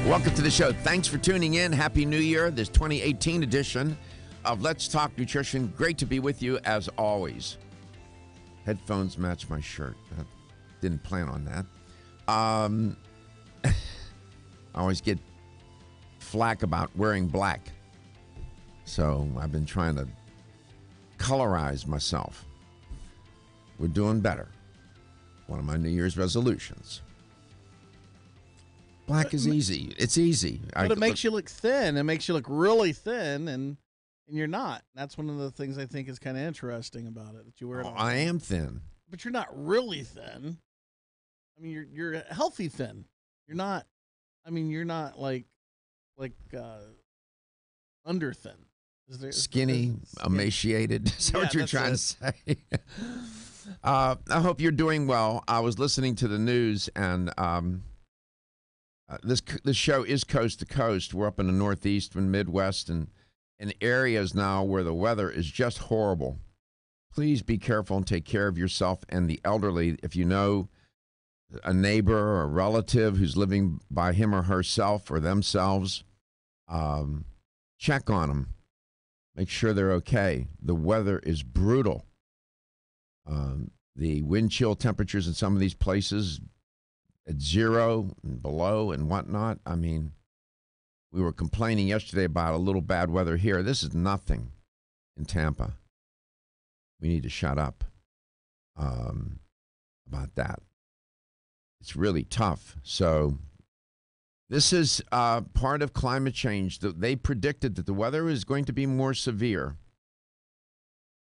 Welcome to the show. Thanks for tuning in. Happy New Year. This 2018 edition of Let's Talk Nutrition. Great to be with you as always. Headphones match my shirt. I didn't plan on that. I always get flack about wearing black. So I've been trying to colorize myself. We're doing better. One of my New Year's resolutions. Black is easy. It's easy. But it makes you look thin. It makes you look really thin, and you're not. That's one of the things I think is kind of interesting about it, that you wear it. I am thin. But you're not really thin. I mean, you're healthy thin. You're not. I mean, you're not like under thin. Skinny, emaciated. Is that what you're trying to say? I hope you're doing well. I was listening to the news, and this show is coast to coast. We're up in the Northeast and Midwest and in areas now where the weather is just horrible. Please be careful and take care of yourself and the elderly. If you know a neighbor or a relative who's living by him or herself or themselves, check on them. Make sure they're okay. The weather is brutal. The wind chill temperatures in some of these places at 0 and below and whatnot. I mean, we were complaining yesterday about a little bad weather here. This is nothing in Tampa. We need to shut up about that. It's really tough. So this is part of climate change. They predicted that the weather is going to be more severe.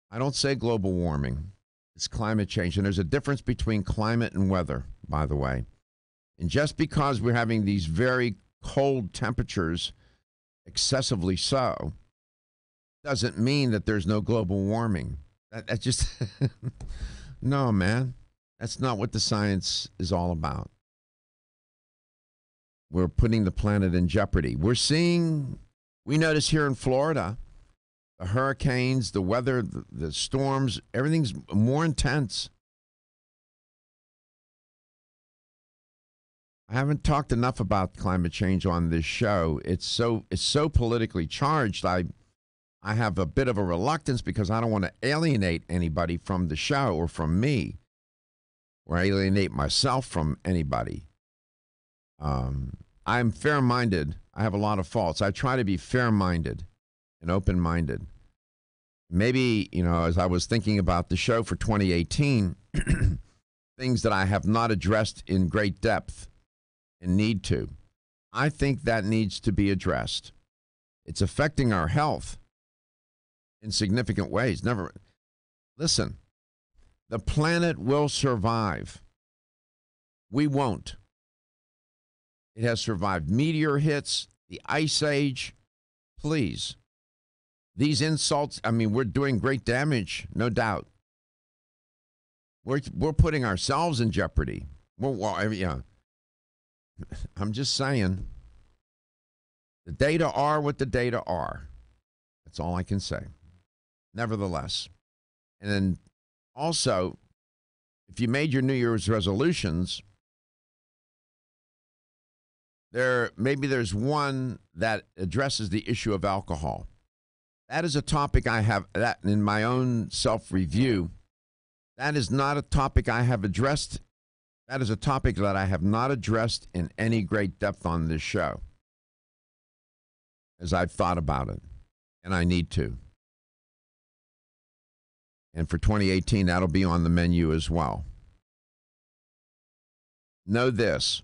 I don't say global warming. It's climate change. And there's a difference between climate and weather, by the way. And just because we're having these very cold temperatures, excessively so, doesn't mean that there's no global warming. That just, no, man. That's not what the science is all about. We're putting the planet in jeopardy. We notice here in Florida, the hurricanes, the weather, the storms, everything's more intense. I haven't talked enough about climate change on this show. It's so politically charged. I have a bit of a reluctance because I don't want to alienate anybody from the show or from me, or alienate myself from anybody. I'm fair-minded. I have a lot of faults. I try to be fair-minded and open-minded. Maybe, as I was thinking about the show for 2018, things that I have not addressed in great depth and need to. I think that needs to be addressed. It's affecting our health in significant ways. Listen, the planet will survive. We won't. It has survived meteor hits, the ice age. Please. These insults, we're doing great damage, no doubt. We're putting ourselves in jeopardy. I'm just saying, the data are what the data are. That's all I can say. Nevertheless. And then also, if you made your New Year's resolutions, maybe there's one that addresses the issue of alcohol. That is a topic I have, that in my own self-review, that is not a topic I have addressed. That is a topic that I have not addressed in any great depth on this show, as I've thought about it, and I need to. And for 2018, that'll be on the menu as well. Know this.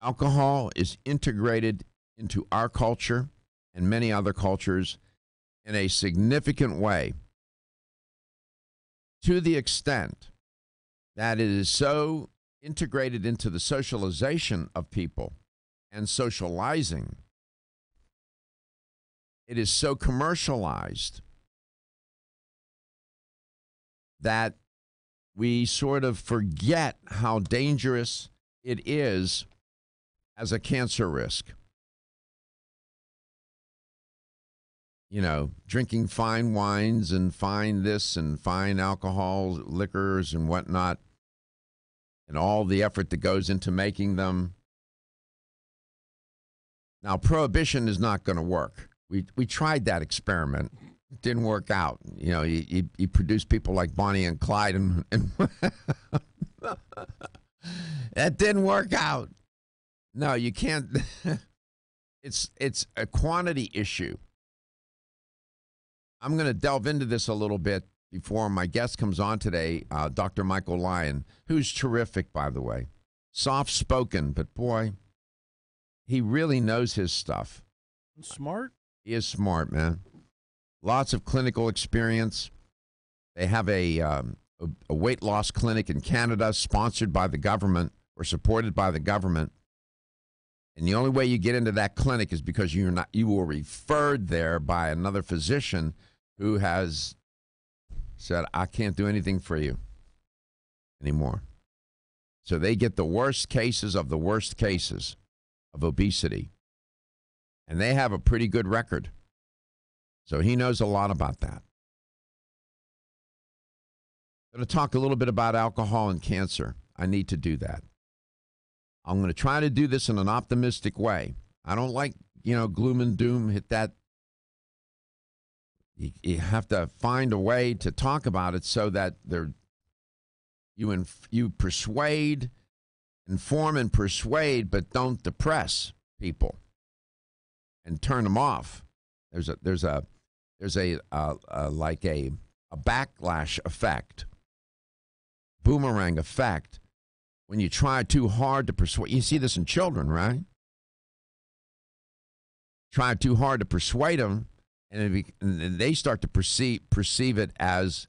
Alcohol is integrated into our culture and many other cultures in a significant way, to the extent that it is so integrated into the socialization of people and socializing. It is so commercialized that we sort of forget how dangerous it is as a cancer risk. Drinking fine wines and fine this and fine alcohol, liquors and whatnot, and all the effort that goes into making them. Now, prohibition is not going to work. We tried that experiment. It didn't work out. You know, you produce people like Bonnie and Clyde, and that didn't work out. No, you can't. It's a quantity issue. I'm going to delve into this a little bit before my guest comes on today, Dr. Michael Lyon, who's terrific, by the way. Soft-spoken, but boy, he really knows his stuff. Smart? He is smart, man. Lots of clinical experience. They have a weight loss clinic in Canada sponsored by the government or supported by the government. And the only way you get into that clinic is because you were referred there by another physician who has said, I can't do anything for you anymore. So they get the worst cases of the worst cases of obesity. And they have a pretty good record. So he knows a lot about that. I'm going to talk a little bit about alcohol and cancer. I need to do that. I'm going to try to do this in an optimistic way. I don't like, gloom and doom, hit that. You have to find a way to talk about it so that you persuade, inform and persuade, but don't depress people and turn them off. There's a backlash effect, boomerang effect. When you try too hard to persuade, you see this in children, right? Try too hard to persuade them, and they start to perceive it as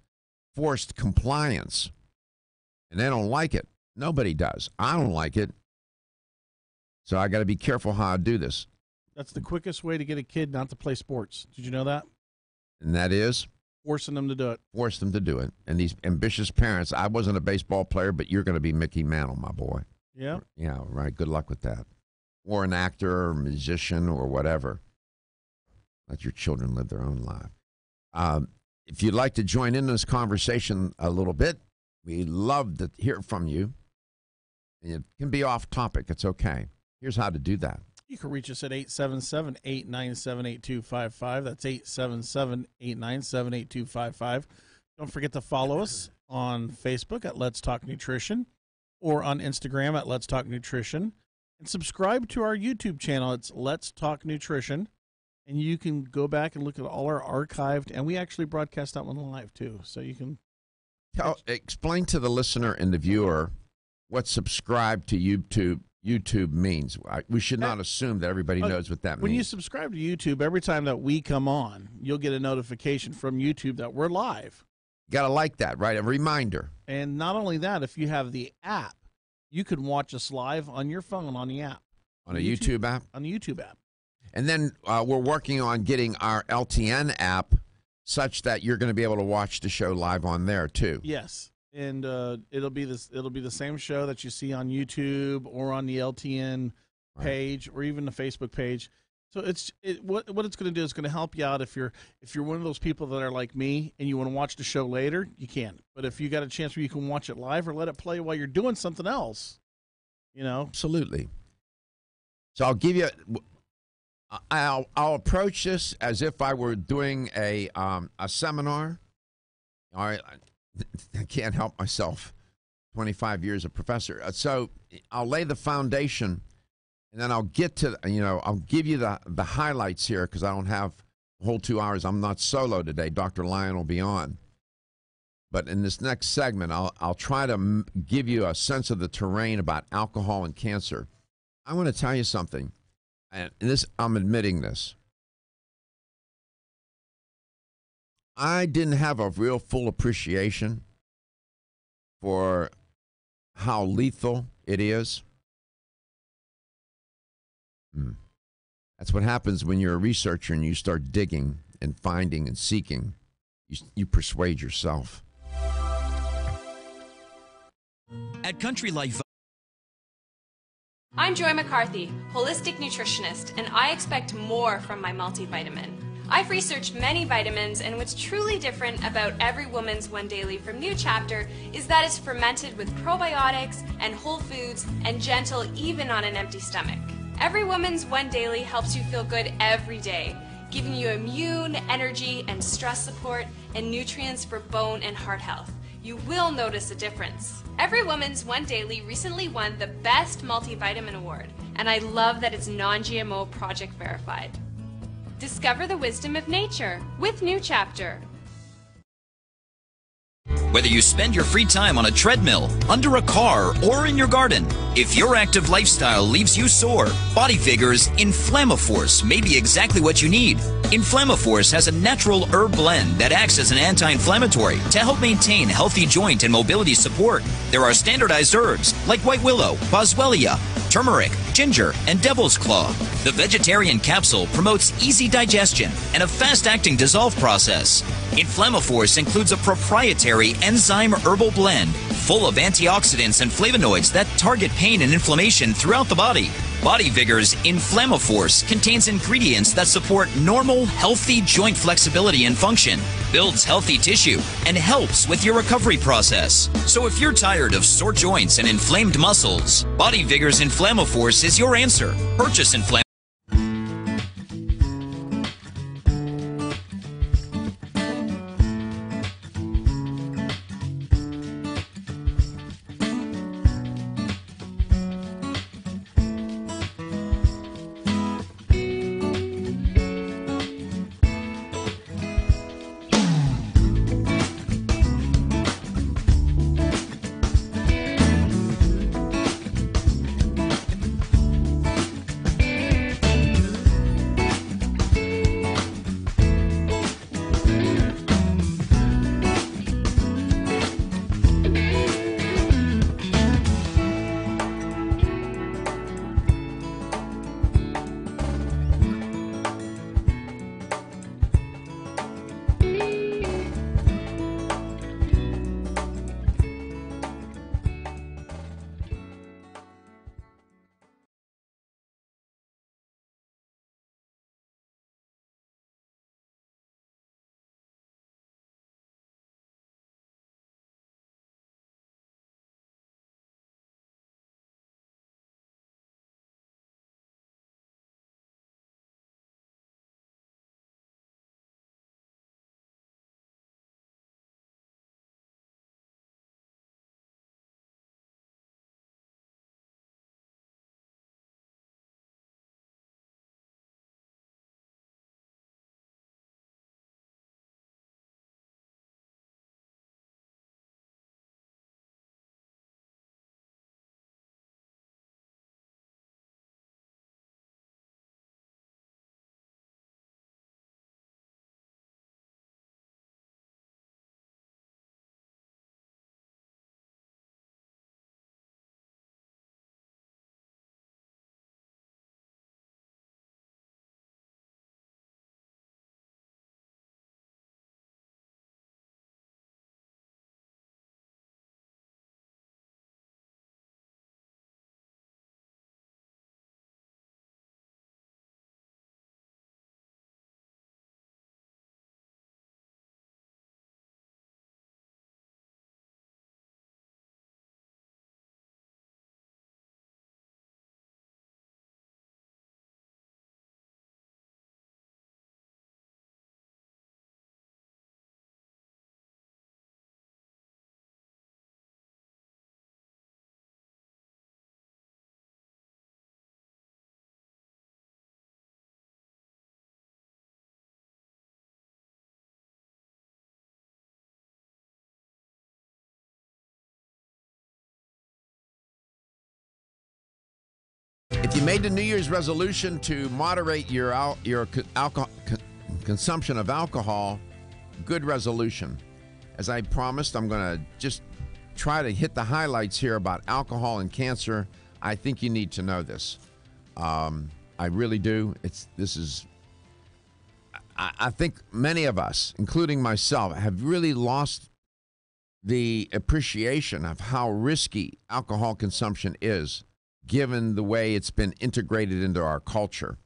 forced compliance, and they don't like it. Nobody does. I don't like it. So I got to be careful how I do this. That's the quickest way to get a kid not to play sports. Did you know that? And that is? Forcing them to do it. Force them to do it. And these ambitious parents, I wasn't a baseball player, but you're going to be Mickey Mantle, my boy. Yeah. Yeah, right. Good luck with that. Or an actor or musician or whatever. Let your children live their own life. If you'd like to join in this conversation a little bit, we'd love to hear from you. It can be off topic. It's okay. Here's how to do that. You can reach us at 877-897-8255. That's 877-897-8255. Don't forget to follow us on Facebook at Let's Talk Nutrition or on Instagram at Let's Talk Nutrition. And subscribe to our YouTube channel. It's Let's Talk Nutrition. And you can go back and look at all our archived, and we actually broadcast that one live too. So you can explain to the listener and the viewer what subscribe to YouTube means. We should not assume that everybody knows what that means. When you subscribe to YouTube, every time that we come on, you'll get a notification from YouTube that we're live. You got to like that, right? A reminder. And not only that, if you have the app, you can watch us live on your phone on the app. On a YouTube app? On the YouTube app. And then we're working on getting our LTN app such that you're going to be able to watch the show live on there too. Yes. And it'll be the same show that you see on YouTube or on the LTN page or even the Facebook page. So what it's going to do is going to help you out if you're one of those people that are like me and you want to watch the show later, you can. But if you got a chance where you can watch it live or let it play while you're doing something else, Absolutely. So I'll give you. I'll approach this as if I were doing a seminar. All right. I can't help myself. 25 years of professor. So I'll lay the foundation, and then I'll get to, I'll give you the highlights here because I don't have the whole 2 hours. I'm not solo today. Dr. Lyon will be on. But in this next segment, I'll try to give you a sense of the terrain about alcohol and cancer. I want to tell you something, and I'm admitting this. I didn't have a real full appreciation for how lethal it is. That's what happens when you're a researcher and you start digging and finding and seeking. You persuade yourself. At Country Life. I'm Joy McCarthy, holistic nutritionist, and I expect more from my multivitamin. I've researched many vitamins, and what's truly different about Every Woman's One Daily from New Chapter is that it's fermented with probiotics and whole foods and gentle even on an empty stomach. Every Woman's One Daily helps you feel good every day, giving you immune, energy, and stress support, and nutrients for bone and heart health. You will notice a difference. Every Woman's One Daily recently won the Best Multivitamin Award, and I love that it's non-GMO project verified. Discover the wisdom of nature with New Chapter. Whether you spend your free time on a treadmill, under a car, or in your garden, if your active lifestyle leaves you sore, Body Vigor's Inflammaforce may be exactly what you need. Inflammaforce has a natural herb blend that acts as an anti-inflammatory to help maintain healthy joint and mobility support. There are standardized herbs like white willow, boswellia, turmeric, ginger, and devil's claw. The vegetarian capsule promotes easy digestion and a fast-acting dissolve process. Inflammaforce includes a proprietary enzyme herbal blend full of antioxidants and flavonoids that target pain and inflammation throughout the body. Body Vigor's Inflammaforce contains ingredients that support normal, healthy joint flexibility and function, builds healthy tissue, and helps with your recovery process. So if you're tired of sore joints and inflamed muscles, Body Vigor's Inflammaforce is your answer. Purchase Inflammaforce. If you made a New Year's resolution to moderate your consumption of alcohol, good resolution. As I promised, I'm going to just try to hit the highlights here about alcohol and cancer. I think you need to know this. I really do. I think many of us, including myself, have really lost the appreciation of how risky alcohol consumption is, given the way it's been integrated into our culture.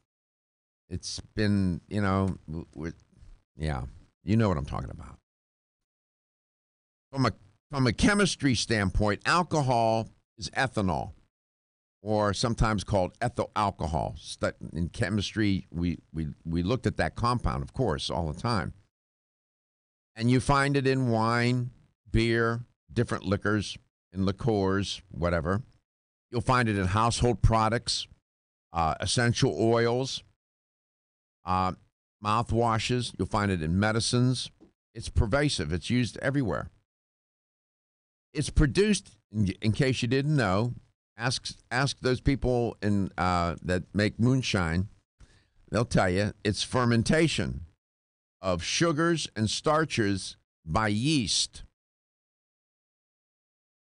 It's been, yeah, you know what I'm talking about. From a chemistry standpoint, alcohol is ethanol, or sometimes called ethyl alcohol. In chemistry, we looked at that compound, of course, all the time. And you find it in wine, beer, different liquors, in liqueurs, whatever. You'll find it in household products, essential oils, mouthwashes. You'll find it in medicines. It's pervasive. It's used everywhere. It's produced, in case you didn't know, ask those people that make moonshine. They'll tell you it's fermentation of sugars and starches by yeast.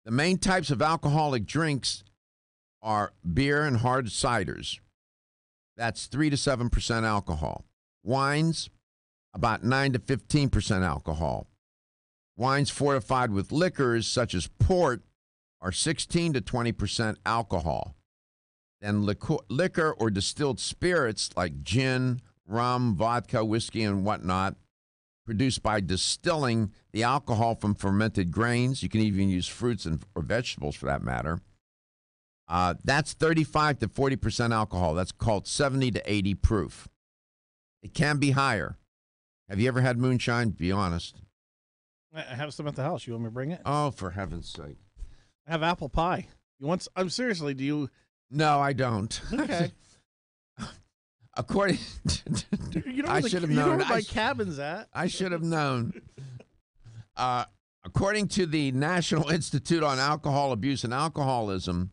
The main types of alcoholic drinks are beer and hard ciders. That's 3 to 7% alcohol. Wines, about 9 to 15% alcohol. Wines fortified with liquors, such as port, are 16 to 20% alcohol. Then liquor or distilled spirits like gin, rum, vodka, whiskey, and whatnot, produced by distilling the alcohol from fermented grains. You can even use fruits or vegetables for that matter. That's 35 to 40% alcohol. That's called 70 to 80 proof. It can be higher. Have you ever had moonshine? Be honest. I have some at the house. You want me to bring it? Oh, for heaven's sake. I have apple pie. You want? I'm seriously. Do you? No, I don't. Okay. According, I should have known. You know where my cabin's at. I should have known. According to the National Institute on Alcohol Abuse and Alcoholism,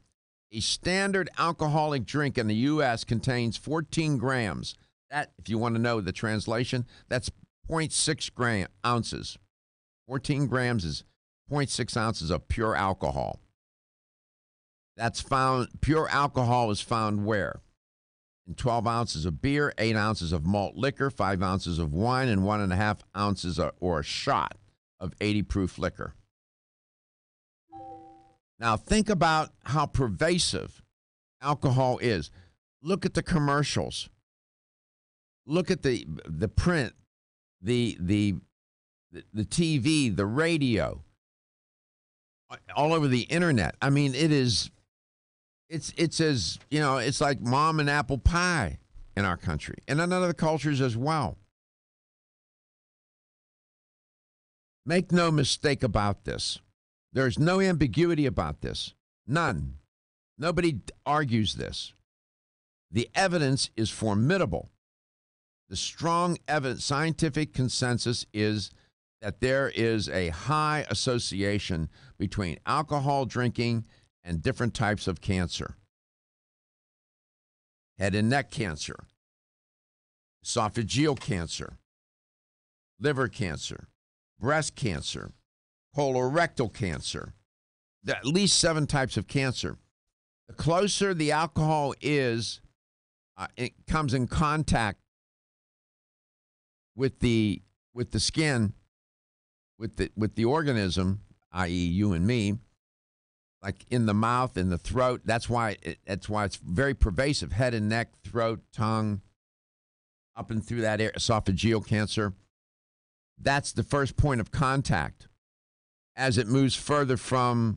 a standard alcoholic drink in the U.S. contains 14 grams. That, if you want to know the translation, that's 0.6 ounces. 14 grams is 0.6 ounces of pure alcohol. That's found, pure alcohol is found where? In 12 ounces of beer, 8 ounces of malt liquor, 5 ounces of wine, and 1.5 ounces or a shot of 80 proof liquor. Now think about how pervasive alcohol is. Look at the commercials. Look at the print, the TV, the radio, all over the internet. I mean, it's as, it's like mom and apple pie in our country and in other cultures as well. Make no mistake about this. There's no ambiguity about this. None. Nobody argues this. The evidence is formidable. The strong evidence, scientific consensus is that there is a high association between alcohol drinking and different types of cancer. Head and neck cancer, esophageal cancer, liver cancer, breast cancer, colorectal cancer, at least 7 types of cancer. The closer the alcohol is, it comes in contact with the skin, with the organism, i.e., you and me, like in the mouth, in the throat. That's why it's very pervasive. Head and neck, throat, tongue, up and through that area, esophageal cancer. That's the first point of contact. As it moves further from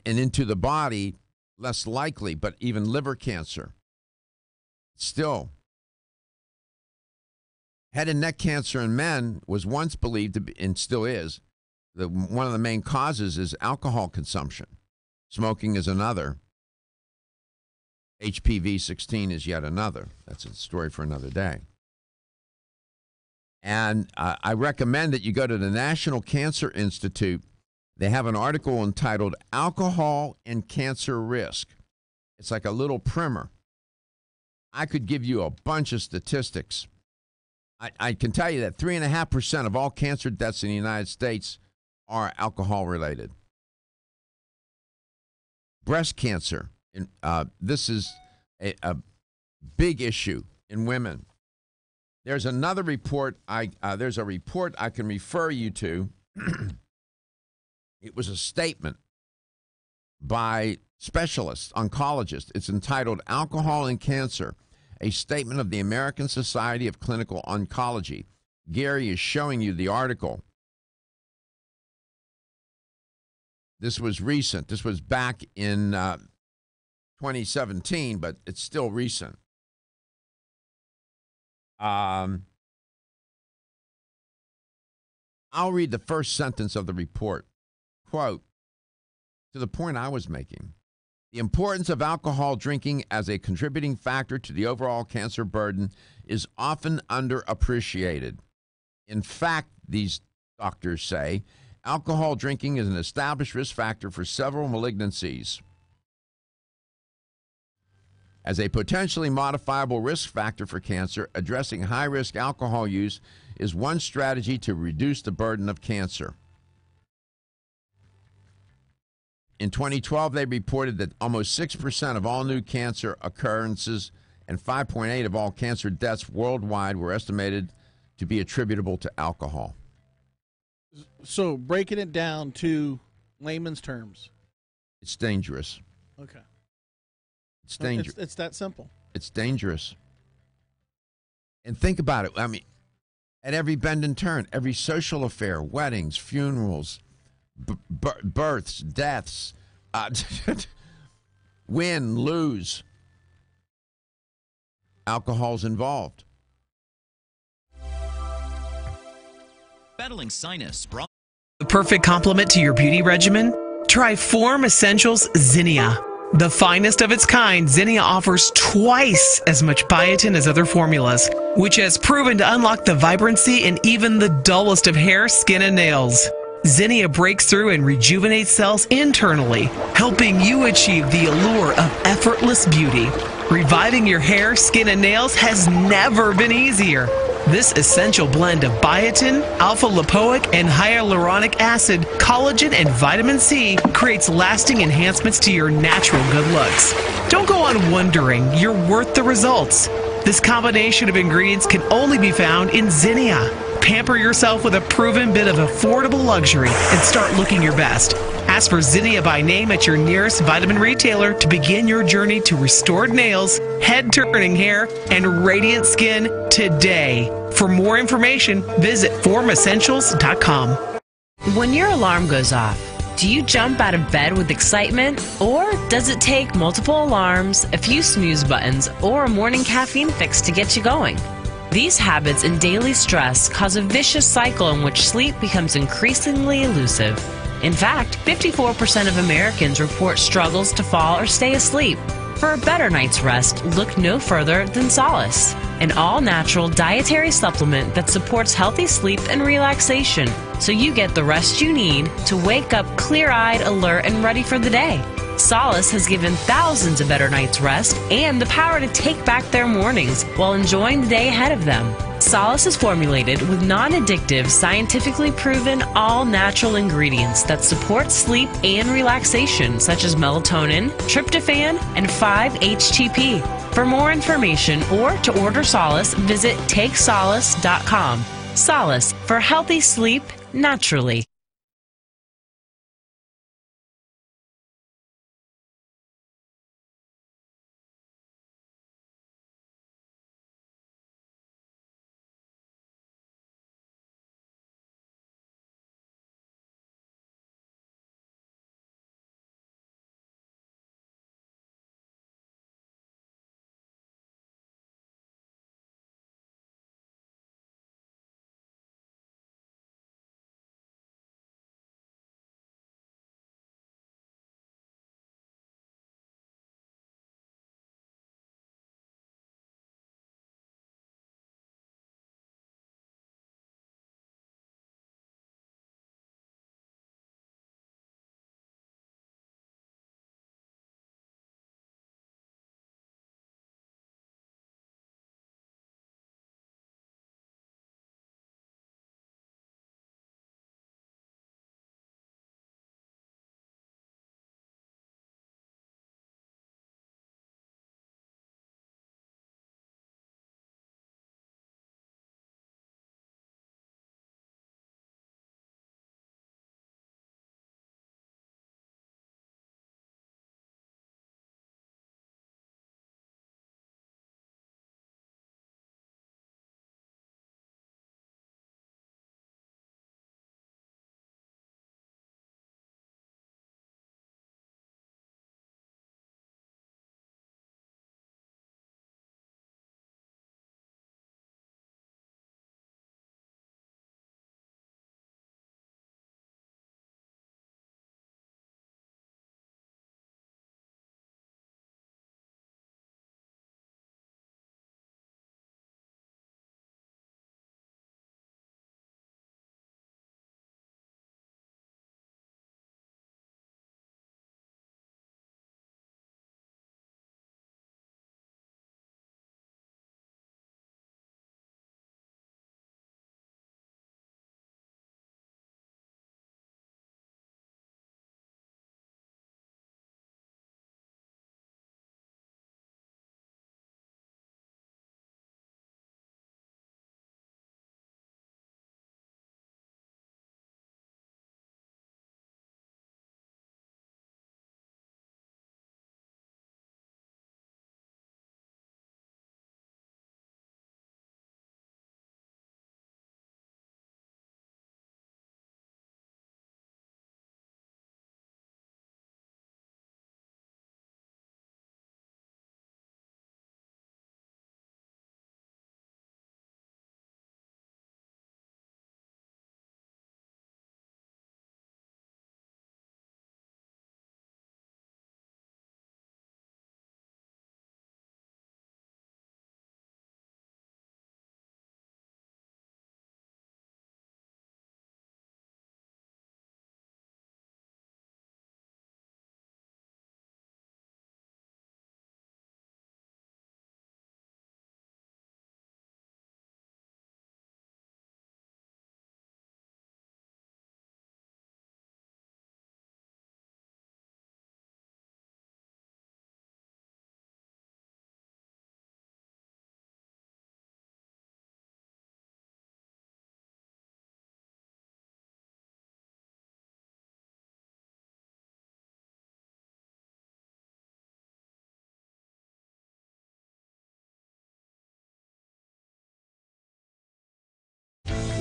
and into the body, less likely, but even liver cancer. Still, head and neck cancer in men was once believed to be, and still is, one of the main causes is alcohol consumption. Smoking is another. HPV-16 is yet another. That's a story for another day. And I recommend that you go to the National Cancer Institute. They have an article entitled Alcohol and Cancer Risk. It's like a little primer. I could give you a bunch of statistics. I can tell you that 3.5% of all cancer deaths in the United States are alcohol related. Breast cancer, this is a big issue in women. There's another report. There's a report I can refer you to. It was a statement by specialists, oncologists. It's entitled Alcohol and Cancer, a statement of the American Society of Clinical Oncology. Gary is showing you the article. This was recent. This was back in 2017, but it's still recent. I'll read the first sentence of the report. Quote, to the point I was making, the importance of alcohol drinking as a contributing factor to the overall cancer burden is often underappreciated. In fact, these doctors say, alcohol drinking is an established risk factor for several malignancies. As a potentially modifiable risk factor for cancer, addressing high-risk alcohol use is one strategy to reduce the burden of cancer. In 2012, they reported that almost 6% of all new cancer occurrences and 5.8% of all cancer deaths worldwide were estimated to be attributable to alcohol. So breaking it down to layman's terms. It's dangerous. Okay. It's dangerous. It's that simple. It's dangerous. And think about it. I mean, at every bend and turn, every social affair, weddings, funerals, births, deaths, win, lose, alcohol's involved. Battling sinus, bronchitis. The perfect complement to your beauty regimen? Try Form Essentials Zinnia. The finest of its kind, Zinnia offers twice as much biotin as other formulas, which has proven to unlock the vibrancy in even the dullest of hair, skin, and nails. Zinnia breaks through and rejuvenates cells internally, helping you achieve the allure of effortless beauty. Reviving your hair, skin, and nails has never been easier. This essential blend of biotin, alpha-lipoic, and hyaluronic acid, collagen, and vitamin C creates lasting enhancements to your natural good looks. Don't go on wondering. You're worth the results. This combination of ingredients can only be found in Zinnia. Pamper yourself with a proven bit of affordable luxury and start looking your best. Ask for Zinnia by name at your nearest vitamin retailer to begin your journey to restored nails, head-turning hair, and radiant skin today. For more information, visit formessentials.com. When your alarm goes off, do you jump out of bed with excitement? Or does it take multiple alarms, a few snooze buttons, or a morning caffeine fix to get you going? These habits and daily stress cause a vicious cycle in which sleep becomes increasingly elusive. In fact, 54% of Americans report struggles to fall or stay asleep. For a better night's rest, look no further than Solace, an all-natural dietary supplement that supports healthy sleep and relaxation, so you get the rest you need to wake up clear-eyed, alert, and ready for the day. Solace has given thousands a better night's rest and the power to take back their mornings while enjoying the day ahead of them. Solace is formulated with non-addictive, scientifically proven, all-natural ingredients that support sleep and relaxation, such as melatonin, tryptophan, and 5-HTP. For more information or to order Solace, visit TakeSolace.com. Solace, for healthy sleep naturally.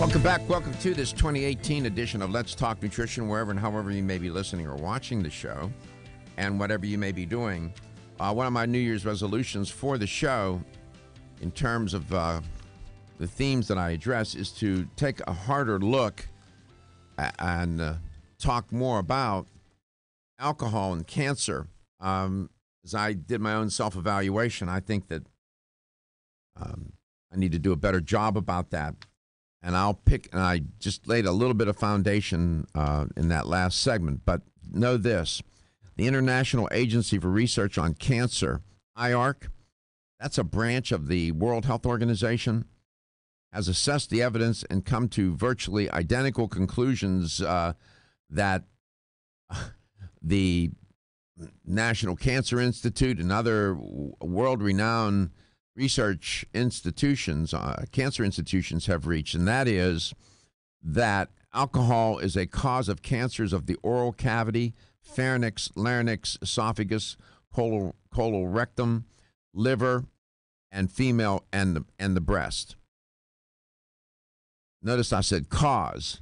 Welcome back. Welcome to this 2018 edition of Let's Talk Nutrition, wherever and however you may be listening or watching the show, and whatever you may be doing. One of my New Year's resolutions for the show, in terms of the themes that I address, is to take a harder look and talk more about alcohol and cancer. As I did my own self-evaluation, I think that I need to do a better job about that. And I just laid a little bit of foundation in that last segment. But know this, the International Agency for Research on Cancer, IARC, that's a branch of the World Health Organization, has assessed the evidence and come to virtually identical conclusions that the National Cancer Institute and other world-renowned research institutions, cancer institutions, have reached, and that is that alcohol is a cause of cancers of the oral cavity, pharynx, larynx, esophagus, colorectum, liver, and female and the breast. Notice I said cause.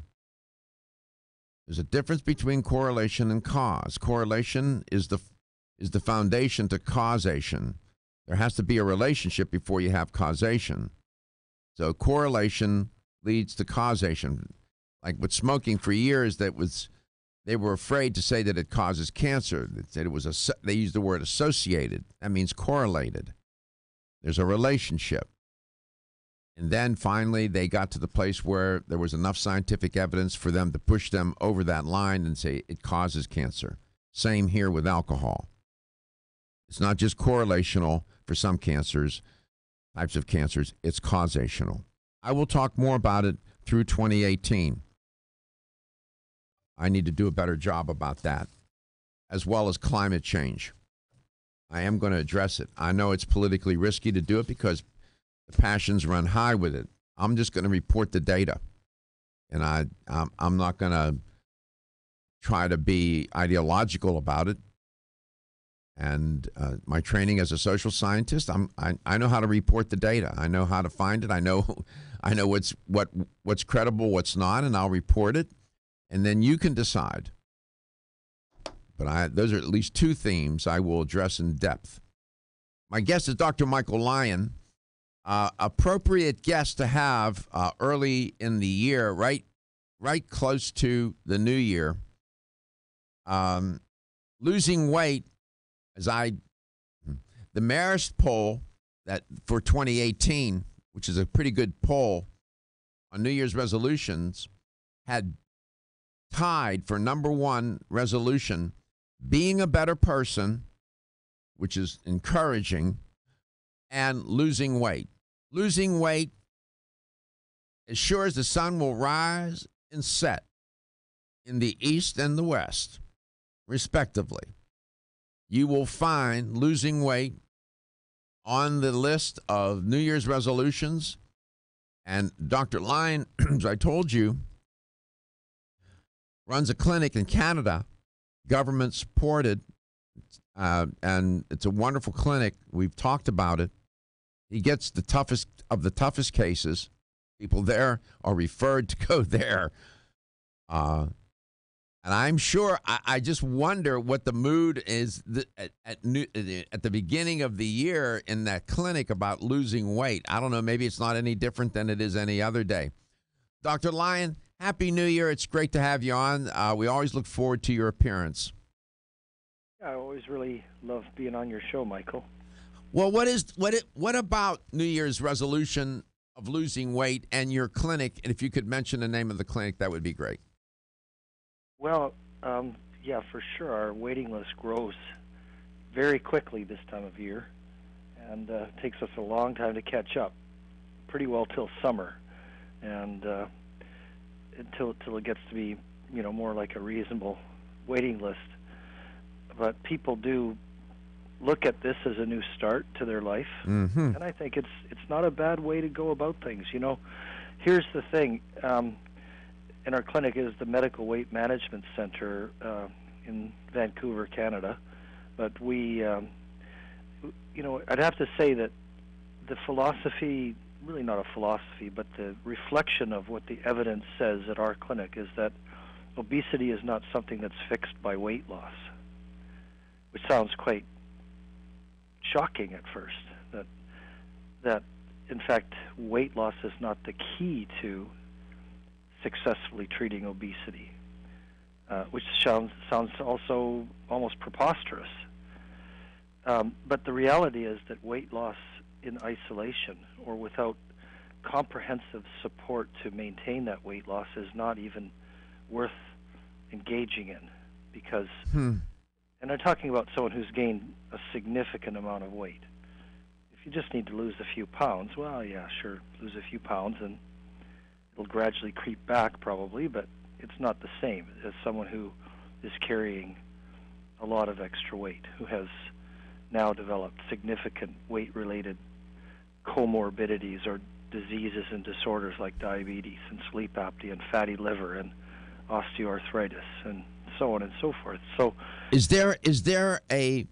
There's a difference between correlation and cause. Correlation is the foundation to causation. There has to be a relationship before you have causation. So correlation leads to causation. Like with smoking for years, they were afraid to say that it causes cancer. They said they used the word associated. That means correlated. There's a relationship. And then finally, they got to the place where there was enough scientific evidence for them to push them over that line and say it causes cancer. Same here with alcohol. It's not just correlational for some cancers, types of cancers, it's causational. I will talk more about it through 2018. I need to do a better job about that, as well as climate change. I am going to address it. I know it's politically risky to do it because the passions run high with it. I'm just going to report the data, and I'm not going to try to be ideological about it. And my training as a social scientist, I know how to report the data. I know how to find it. I know what's credible, what's not, and I'll report it. And then you can decide. But those are at least two themes I will address in depth. My guest is Dr. Michael Lyon. Appropriate guest to have early in the year, right close to the new year. Losing weight. The Marist poll that for 2018, which is a pretty good poll on New Year's resolutions, had tied for number one resolution, being a better person, which is encouraging, and losing weight. Losing weight, as sure as the sun will rise and set in the east and the west, respectively. You will find losing weight on the list of New Year's resolutions. And Dr. Lyon, as I told you, runs a clinic in Canada, government supported, and it's a wonderful clinic. We've talked about it. He gets the toughest of the toughest cases. People there are referred to go there. And I'm sure, I just wonder what the mood is at the beginning of the year in that clinic about losing weight. I don't know, maybe it's not any different than it is any other day. Dr. Lyon, Happy New Year. It's great to have you on. We always look forward to your appearance. I always really love being on your show, Michael. Well, what about New Year's resolution of losing weight and your clinic? And if you could mention the name of the clinic, that would be great. Well, yeah, for sure. Our waiting list grows very quickly this time of year, and it takes us a long time to catch up, pretty well till summer, and until it gets to be, more like a reasonable waiting list. But people do look at this as a new start to their life, and I think it's not a bad way to go about things. Here's the thing. In our clinic is the Medical Weight Management Center in Vancouver, Canada. But we, I'd have to say that the philosophy really not a philosophy, but the reflection of what the evidence says at our clinic is that obesity is not something that's fixed by weight loss, which sounds quite shocking at first, that in fact weight loss is not the key to successfully treating obesity, which sounds also almost preposterous. But the reality is that weight loss in isolation or without comprehensive support to maintain that weight loss is not even worth engaging in, because, and I'm talking about someone who's gained a significant amount of weight. If you just need to lose a few pounds, well, yeah, sure, lose a few pounds and it'll gradually creep back probably, but it's not the same as someone who is carrying a lot of extra weight, who has now developed significant weight-related comorbidities or diseases and disorders like diabetes and sleep apnea and fatty liver and osteoarthritis and so on and so forth. So, is there an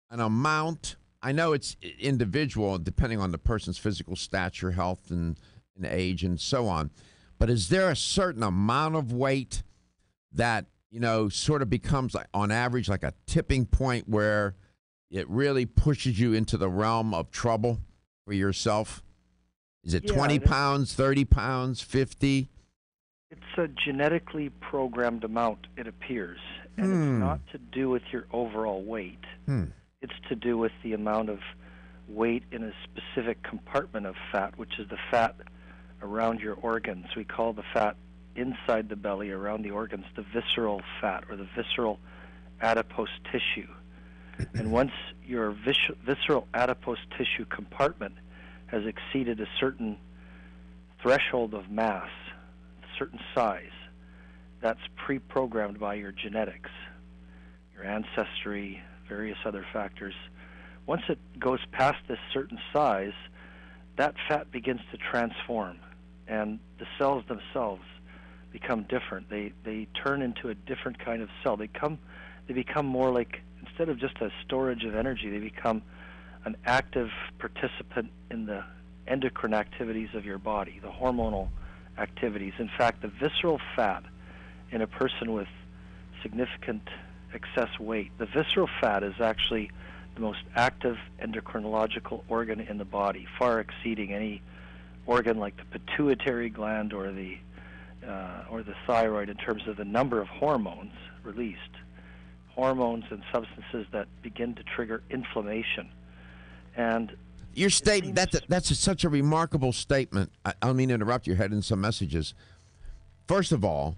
amount? I know it's individual, depending on the person's physical stature, health, and age, and so on. But is there a certain amount of weight that, you know, sort of becomes, like, on average, like a tipping point where it really pushes you into the realm of trouble for yourself? Is it 20 pounds, 30 pounds, 50? It's a genetically programmed amount, it appears. And it's not to do with your overall weight. It's to do with the amount of weight in a specific compartment of fat, which is the fat around your organs. We call the fat inside the belly around the organs the visceral fat, or the visceral adipose tissue. And once your visceral adipose tissue compartment has exceeded a certain threshold of mass, a certain size, that's pre-programmed by your genetics, your ancestry, various other factors. Once it goes past this certain size, that fat begins to transform, and the cells themselves become different. They turn into a different kind of cell. They become more like, instead of just a storage of energy, they become an active participant in the endocrine activities of your body, the hormonal activities. In fact, the visceral fat in a person with significant excess weight, the visceral fat is actually the most active endocrinological organ in the body, far exceeding any organ like the pituitary gland or the thyroid in terms of the number of hormones released. Hormones and substances that begin to trigger inflammation. And your statement, that's such a remarkable statement. I don't mean to interrupt you, heading some messages. First of all,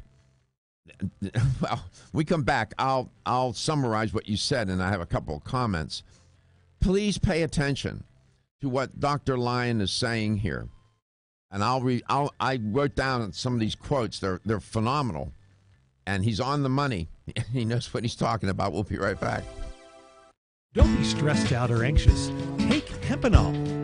well, we come back, I'll summarize what you said, and I have a couple of comments. Please pay attention to what Dr. Lyon is saying here. And I wrote down some of these quotes. They're phenomenal. And he's on the money. He knows what he's talking about. We'll be right back. Don't be stressed out or anxious. Take Hempanol.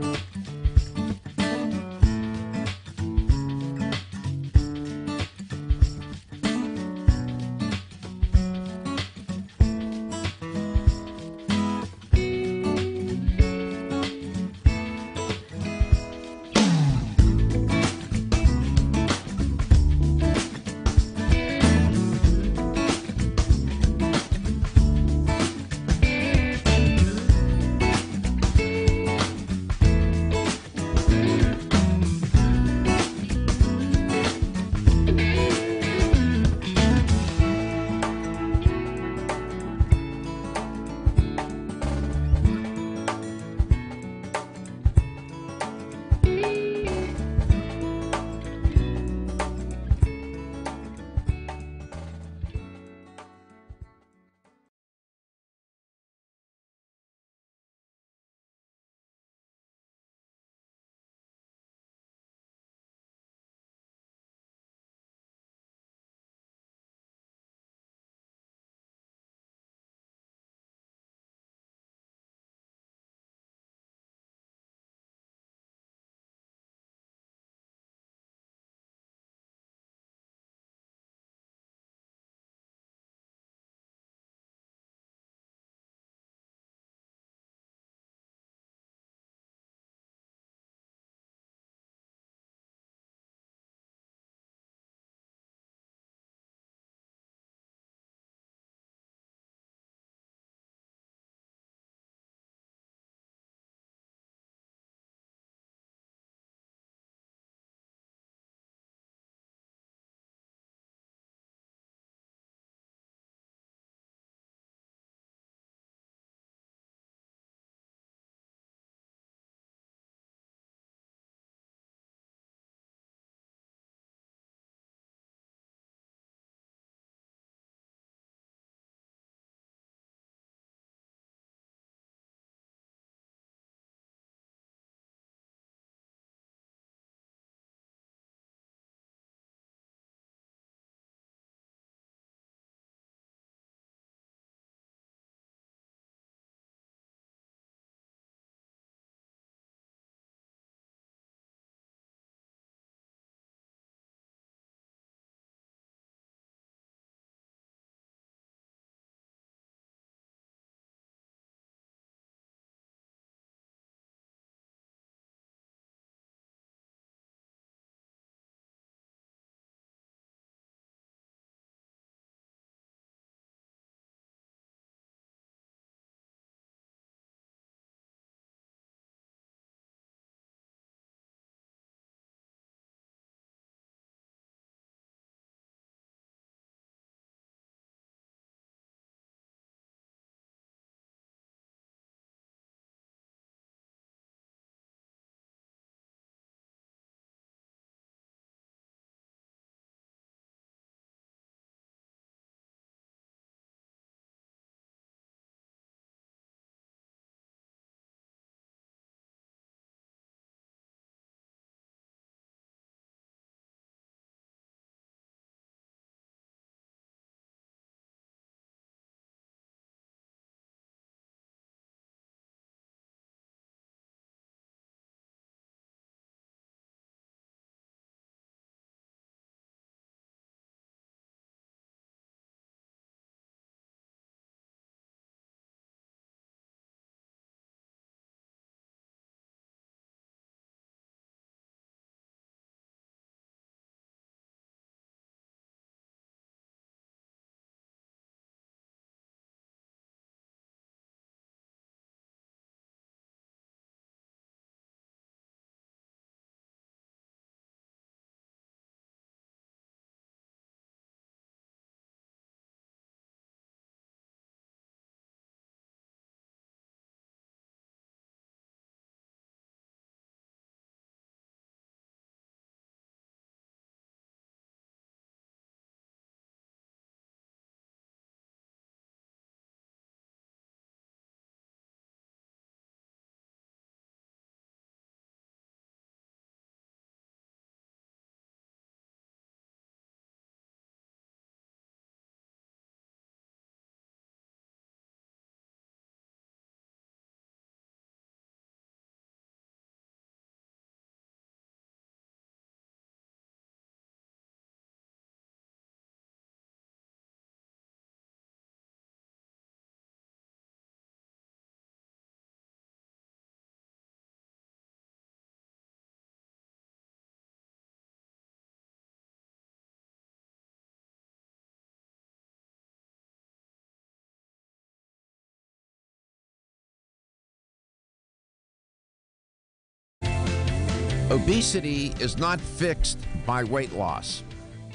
Obesity is not fixed by weight loss.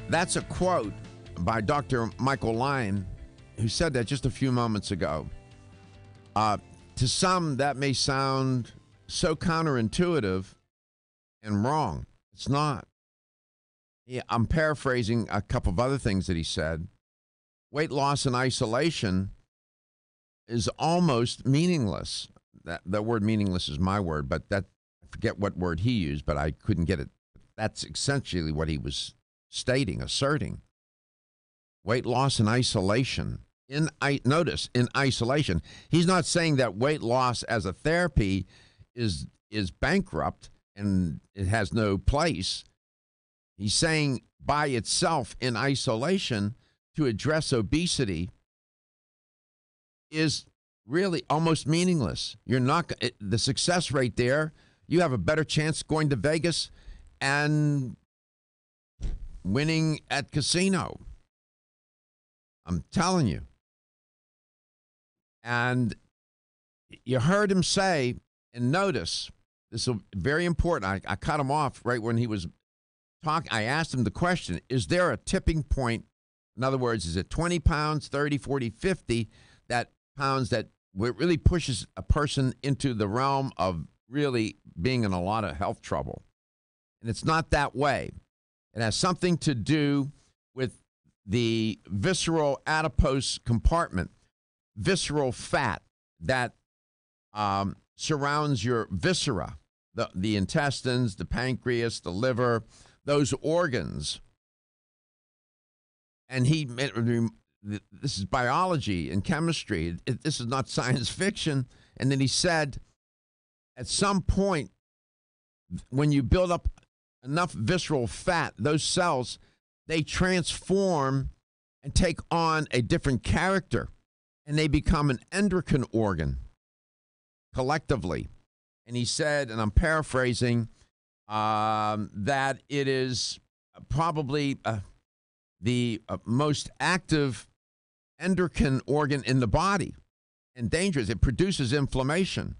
That's a quote by Dr. Michael Lyon, who said that just a few moments ago. To some, that may sound so counterintuitive and wrong. It's not. Yeah, I'm paraphrasing a couple of other things that he said. Weight loss in isolation is almost meaningless. That word meaningless is my word, but I forget what word he used, but I couldn't get it. That's essentially what he was stating, asserting. Weight loss in isolation. Notice, in isolation. He's not saying that weight loss as a therapy is bankrupt and it has no place. He's saying by itself in isolation to address obesity is really almost meaningless. You're not the success rate there. You have a better chance going to Vegas and winning at casino. I'm telling you. And you heard him say, and notice, this is very important. I cut him off right when he was talking. I asked him the question, is there a tipping point? In other words, is it 20 pounds, 30, 40, 50 pounds that really pushes a person into the realm of really being in a lot of health trouble? And it's not that way. It has something to do with the visceral adipose compartment, visceral fat that surrounds your viscera, the intestines, the pancreas, the liver, those organs. And this is biology and chemistry. This is not science fiction. And then he said, at some point, when you build up enough visceral fat, those cells, they transform and take on a different character, and they become an endocrine organ collectively. And he said, and I'm paraphrasing, that it is probably the most active endocrine organ in the body and dangerous. It produces inflammation.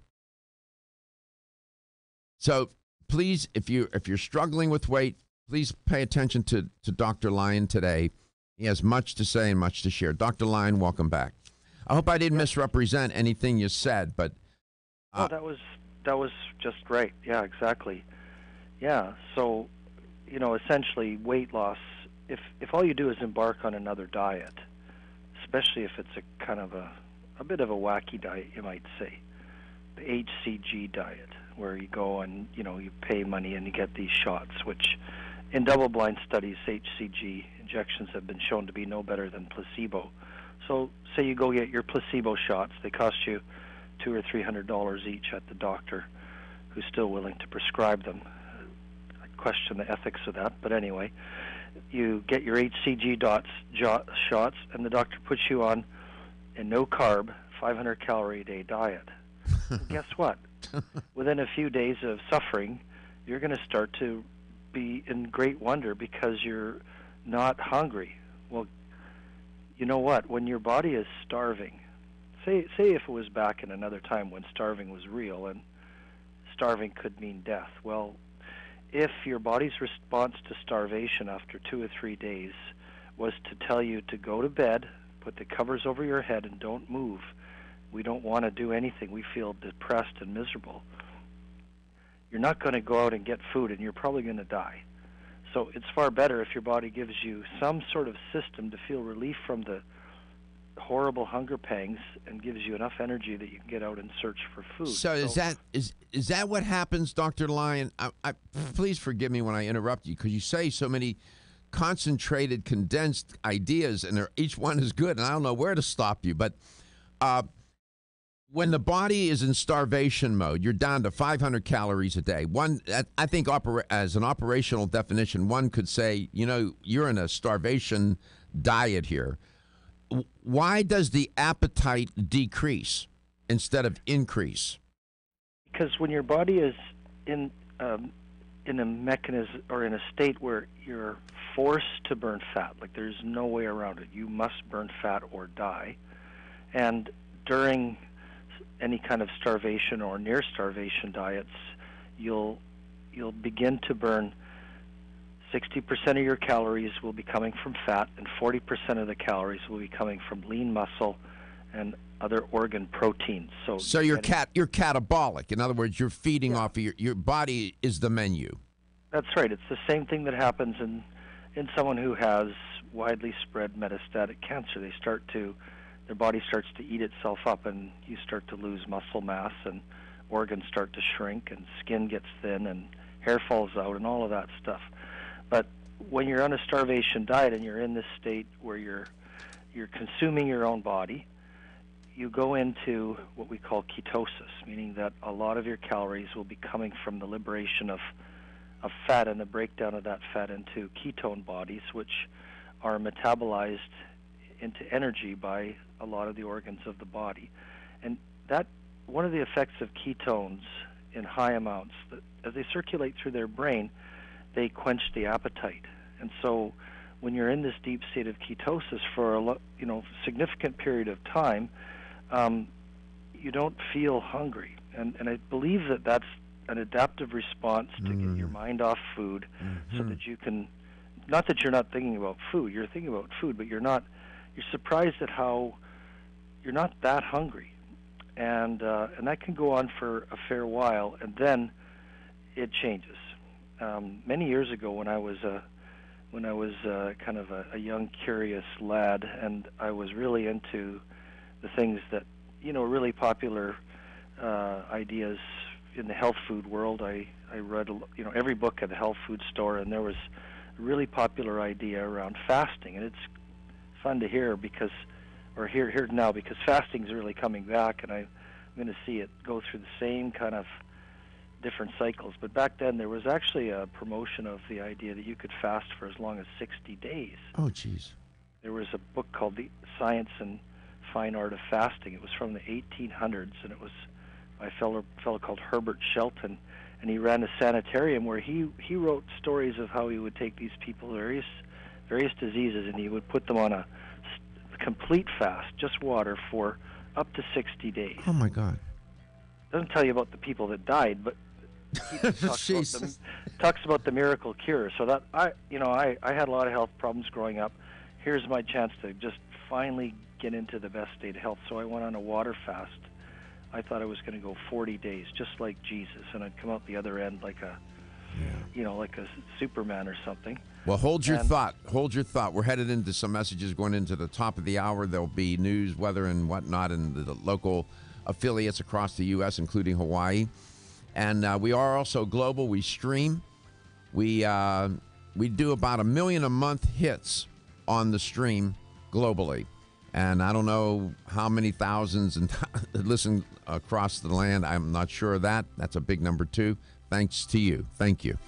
So please, if you're struggling with weight, please pay attention to Dr. Lyon today. He has much to say and much to share. Dr. Lyon, welcome back. I hope I didn't misrepresent anything you said, but no, that was just right. Yeah, exactly. Yeah. So, essentially, weight loss. If all you do is embark on another diet, especially if it's a kind of a bit of a wacky diet, you might say, the HCG diet, where you go and you pay money and you get these shots, which in double-blind studies, HCG injections have been shown to be no better than placebo. So say you go get your placebo shots, they cost you $200 or $300 each at the doctor, who's still willing to prescribe them. I question the ethics of that, but anyway, you get your HCG shots, and the doctor puts you on a no-carb, 500-calorie-a-day diet. Well, guess what? Within a few days of suffering, you're going to start to be in great wonder because you're not hungry. Well, you know what? When your body is starving, say if it was back in another time when starving was real and starving could mean death. Well, if your body's response to starvation after 2 or 3 days was to tell you to go to bed, put the covers over your head and don't move, we don't want to do anything, we feel depressed and miserable, you're not going to go out and get food and you're probably going to die. So it's far better if your body gives you some sort of system to feel relief from the horrible hunger pangs and gives you enough energy that you can get out and search for food. So is that what happens, Dr. Lyon? I please forgive me when I interrupt you, because you say so many concentrated, condensed ideas, and each one is good, and I don't know where to stop you. But when the body is in starvation mode, you're down to 500 calories a day. I think as an operational definition, one could say, you're in a starvation diet here. Why does the appetite decrease instead of increase? Because when your body is in a mechanism or in a state where you're forced to burn fat, like there's no way around it, you must burn fat or die. And during any kind of starvation or near starvation diets, you'll you'll begin to burn 60% of your calories will be coming from fat, and 40% of the calories will be coming from lean muscle and other organ proteins. So you're catabolic. In other words, you're feeding off of your body is the menu. That's right. It's the same thing that happens in someone who has widely spread metastatic cancer. Their body starts to eat itself up, and you start to lose muscle mass, and organs start to shrink, and skin gets thin, and hair falls out, and all of that stuff. But when you're on a starvation diet and you're in this state where you're consuming your own body, you go into what we call ketosis, meaning that a lot of your calories will be coming from the liberation of fat and the breakdown of that fat into ketone bodies, which are metabolized into energy by a lot of the organs of the body. And that one of the effects of ketones in high amounts, that as they circulate through their brain, they quench the appetite. And so when you're in this deep state of ketosis for a significant period of time, you don't feel hungry. And I believe that that's an adaptive response to get your mind off food, so that you can, not that you're not thinking about food, you're thinking about food, but you're surprised at how you're not that hungry. And that can go on for a fair while, and then it changes. Many years ago, when I was kind of a young, curious lad, and I was really into the things that, really popular ideas in the health food world. I read, every book at the health food store, and there was a really popular idea around fasting, and it's fun to hear now because fasting is really coming back, and I'm going to see it go through the same kind of different cycles. But back then, there was actually a promotion of the idea that you could fast for as long as 60 days. Oh, geez. There was a book called The Science and Fine Art of Fasting. It was from the 1800s, and it was by a fellow called Herbert Shelton, and he ran a sanitarium where he wrote stories of how he would take these people various diseases, and he would put them on a complete fast, just water, for up to 60 days. Oh my God! Doesn't tell you about the people that died, but he talks about the miracle cure. So that I had a lot of health problems growing up. Here's my chance to just finally get into the best state of health. So I went on a water fast. I thought I was going to go 40 days, just like Jesus, and I'd come out the other end like a Superman or something. Well, hold your thought. Hold your thought. We're headed into some messages going into the top of the hour. There'll be news, weather, and whatnot in the local affiliates across the U.S., including Hawaii. And we are also global. We stream. We do about 1 million a month hits on the stream globally. And I don't know how many thousands and listen across the land. I'm not sure of that. That's a big number, too. Thanks to you. Thank you.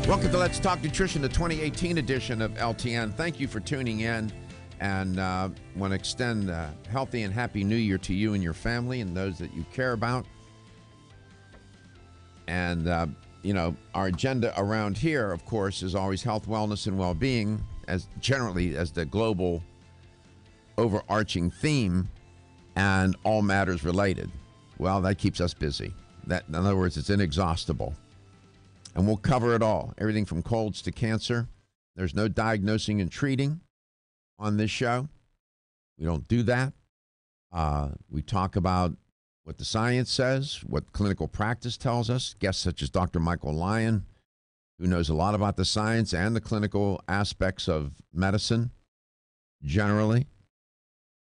Welcome to Let's Talk Nutrition, the 2018 edition of LTN. Thank you for tuning in, and want to extend a healthy and happy new year to you and your family and those that you care about. And, our agenda around here, of course, is always health, wellness, and well-being, as generally as the global overarching theme, and all matters related. Well, that keeps us busy. That, in other words, it's inexhaustible. And we'll cover it all, everything from colds to cancer. There's no diagnosing and treating on this show. We don't do that. We talk about what the science says, what clinical practice tells us. Guests such as Dr. Michael Lyon, who knows a lot about the science and the clinical aspects of medicine generally,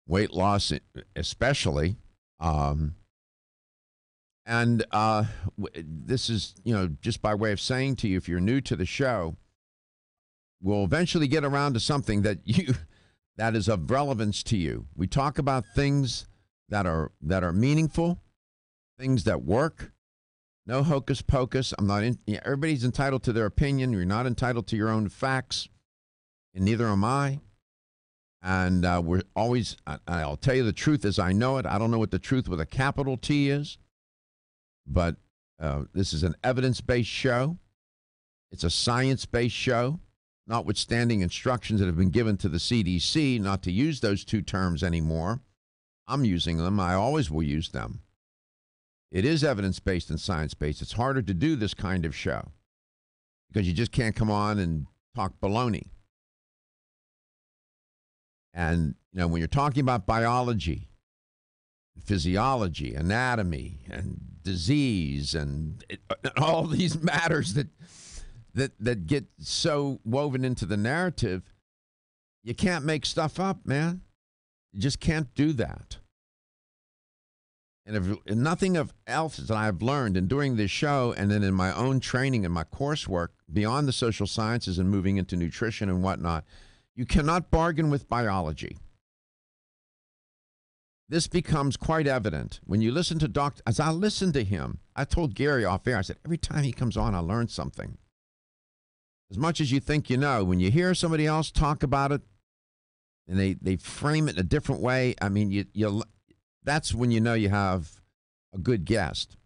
weight loss especially. And this is, just by way of saying to you, if you're new to the show, we'll eventually get around to something that is of relevance to you. We talk about things that are meaningful, things that work. No hocus pocus. Everybody's entitled to their opinion. You're not entitled to your own facts, and neither am I. And we're always, I'll tell you the truth as I know it. I don't know what the truth with a capital T is. But this is an evidence-based show. It's a science-based show, notwithstanding instructions that have been given to the CDC not to use those two terms anymore. I'm using them. I always will use them. It is evidence-based and science-based. It's harder to do this kind of show because you just can't come on and talk baloney. And, when you're talking about biology, physiology, anatomy, and disease, and all these matters that get so woven into the narrative, you can't make stuff up, man. You just can't do that. And if nothing else that I've learned in doing this show and then in my own training and my coursework beyond the social sciences and moving into nutrition and whatnot, you cannot bargain with biology. This becomes quite evident when you listen to as I listened to him. I told Gary off air, I said, every time he comes on, I learn something. As much as you think you know, when you hear somebody else talk about it and they frame it in a different way, that's when you know you have a good guest.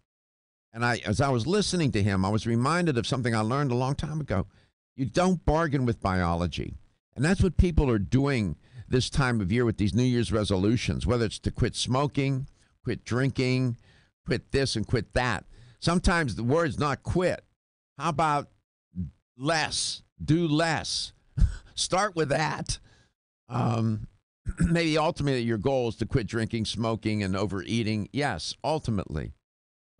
And as I was listening to him, I was reminded of something I learned a long time ago. You don't bargain with biology. And that's what people are doing this time of year with these New Year's resolutions, whether it's to quit smoking, quit drinking, quit this and quit that. Sometimes the word's not quit. How about less? Do less. Start with that. Maybe ultimately your goal is to quit drinking, smoking, and overeating. Yes, ultimately.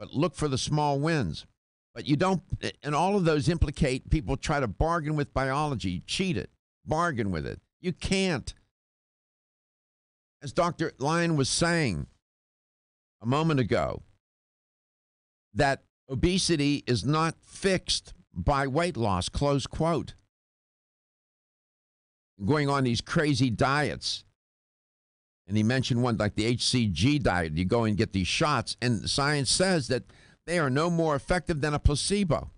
But look for the small wins. But you don't, and all of those implicate people try to bargain with biology, cheat it, bargain with it. You can't. As Dr. Lyon was saying a moment ago, that obesity is not fixed by weight loss, close quote. Going on these crazy diets. And he mentioned one like the HCG diet. You go and get these shots, and science says that they are no more effective than a placebo.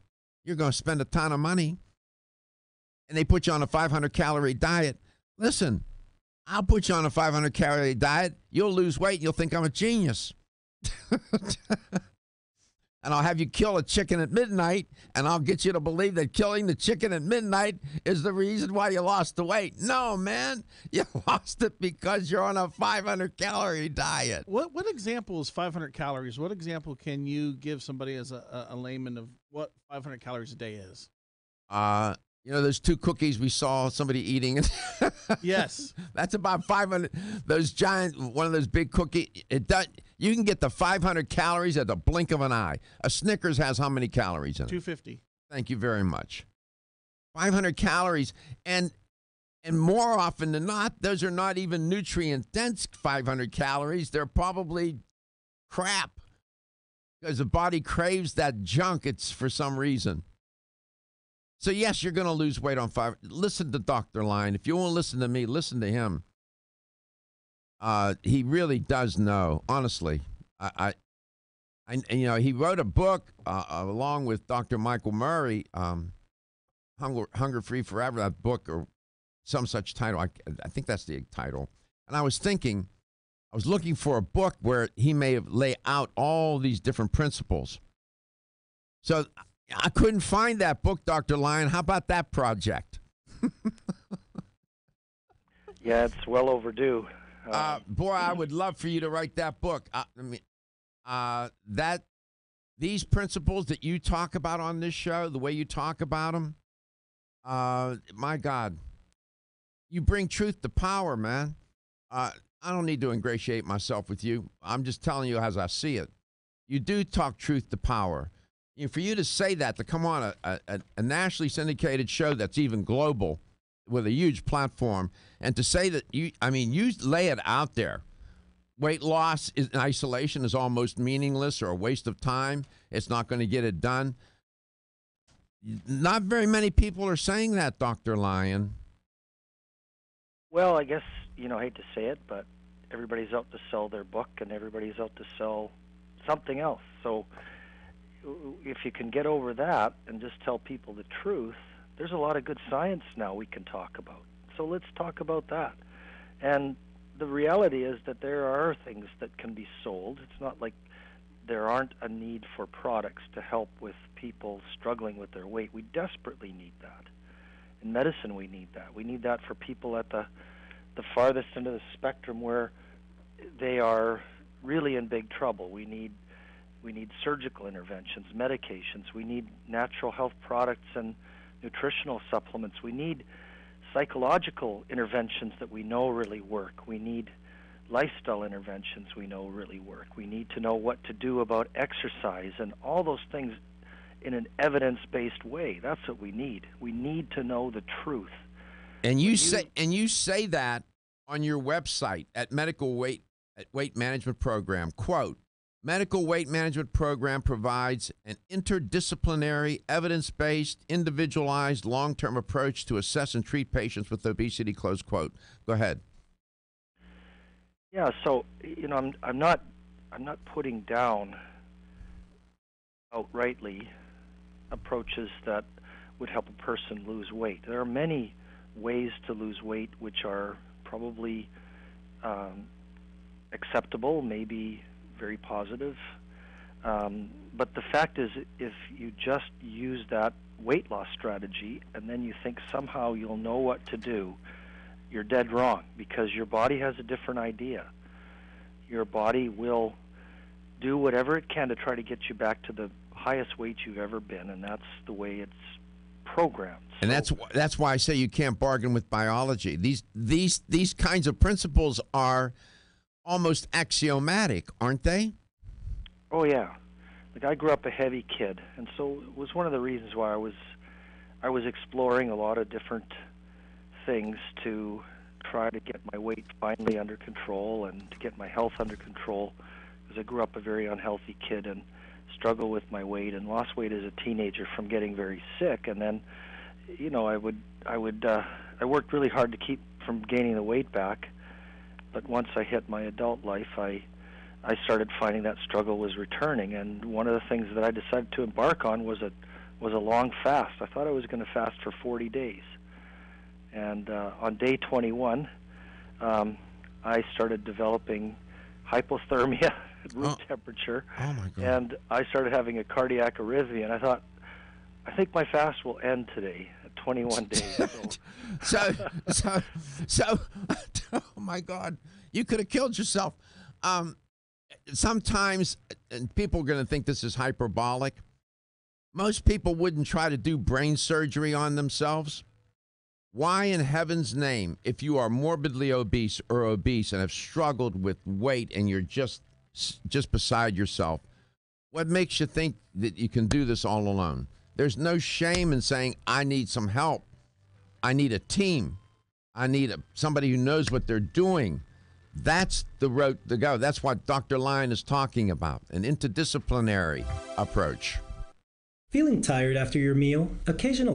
You're going to spend a ton of money, and they put you on a 500-calorie diet. Listen, I'll put you on a 500-calorie diet. You'll lose weight. And you'll think I'm a genius. And I'll have you kill a chicken at midnight, and I'll get you to believe that killing the chicken at midnight is the reason why you lost the weight. No, man. You lost it because you're on a 500-calorie diet. What example is 500 calories? What example can you give somebody as a layman of what 500 calories a day is? Those two cookies we saw somebody eating. Yes. That's about 500. Those giant, one of those big cookies. You can get the 500 calories at the blink of an eye. A Snickers has how many calories in it? 250. Thank you very much. 500 calories. And more often than not, those are not even nutrient-dense 500 calories. They're probably crap because the body craves that junk. It's for some reason. So, yes, you're going to lose weight on 5. Listen to Dr. Lyon. If you won't listen to me, listen to him. He really does know, honestly. He wrote a book along with Dr. Michael Murray Hunger Free Forever, that book or some such title. I think that's the title. And I was thinking, I was looking for a book where he may have laid out all these different principles. So I couldn't find that book, Dr. Lyon. How about that project? Yeah, it's well overdue. Boy, I would love for you to write that book. These principles that you talk about on this show, the way you talk about them, my God, you bring truth to power, man. I don't need to ingratiate myself with you. I'm just telling you as I see it. You do talk truth to power. For you to say that, to come on a nationally syndicated show that's even global with a huge platform, and to say that you lay it out there. Weight loss in isolation is almost meaningless or a waste of time. It's not going to get it done. Not very many people are saying that, Dr. Lyon. Well, I guess, I hate to say it, but everybody's out to sell their book and everybody's out to sell something else. So if you can get over that and just tell people the truth, there's a lot of good science now we can talk about. So let's talk about that. And the reality is that there are things that can be sold. It's not like there aren't a need for products to help with people struggling with their weight. We desperately need that. In medicine, we need that. We need that for people at the farthest end of the spectrum where they are really in big trouble. We need surgical interventions, medications. We need natural health products and nutritional supplements. We need psychological interventions that we know really work. We need lifestyle interventions we know really work. We need to know what to do about exercise and all those things in an evidence-based way. That's what we need. We need to know the truth. And you say that on your website at Weight Management Program. Quote, Medical Weight Management Program provides an interdisciplinary, evidence-based, individualized, long-term approach to assess and treat patients with obesity, close quote. Go ahead. Yeah, so I'm not putting down outrightly approaches that would help a person lose weight. There are many ways to lose weight which are probably acceptable, maybe very positive. But the fact is, if you just use that weight loss strategy and then you think somehow you'll know what to do, you're dead wrong, because your body has a different idea. Your body will do whatever it can to try to get you back to the highest weight you've ever been, and that's the way it's programmed. And that's why I say you can't bargain with biology. These kinds of principles are almost axiomatic, aren't they? Oh yeah. Like, I grew up a heavy kid, and so it was one of the reasons why I was exploring a lot of different things to try to get my weight finally under control and to get my health under control, because I grew up a very unhealthy kid and struggled with my weight and lost weight as a teenager from getting very sick. And then, I worked really hard to keep from gaining the weight back. But once I hit my adult life, I started finding that struggle was returning, and one of the things that I decided to embark on was a long fast. I thought I was going to fast for 40 days. And on day 21, I started developing hypothermia at room temperature. Oh, my God. And I started having a cardiac arrhythmia, and I thought, I think my fast will end today at 21 days. So, oh, my God, you could have killed yourself. Sometimes, and people are going to think this is hyperbolic, most people wouldn't try to do brain surgery on themselves. Why in heaven's name, if you are morbidly obese and have struggled with weight and you're just beside yourself, what makes you think that you can do this all alone? There's no shame in saying, I need some help. I need a team. I need somebody who knows what they're doing. That's the road to go. That's what Dr. Lyon is talking about, an interdisciplinary approach. Feeling tired after your meal? Occasional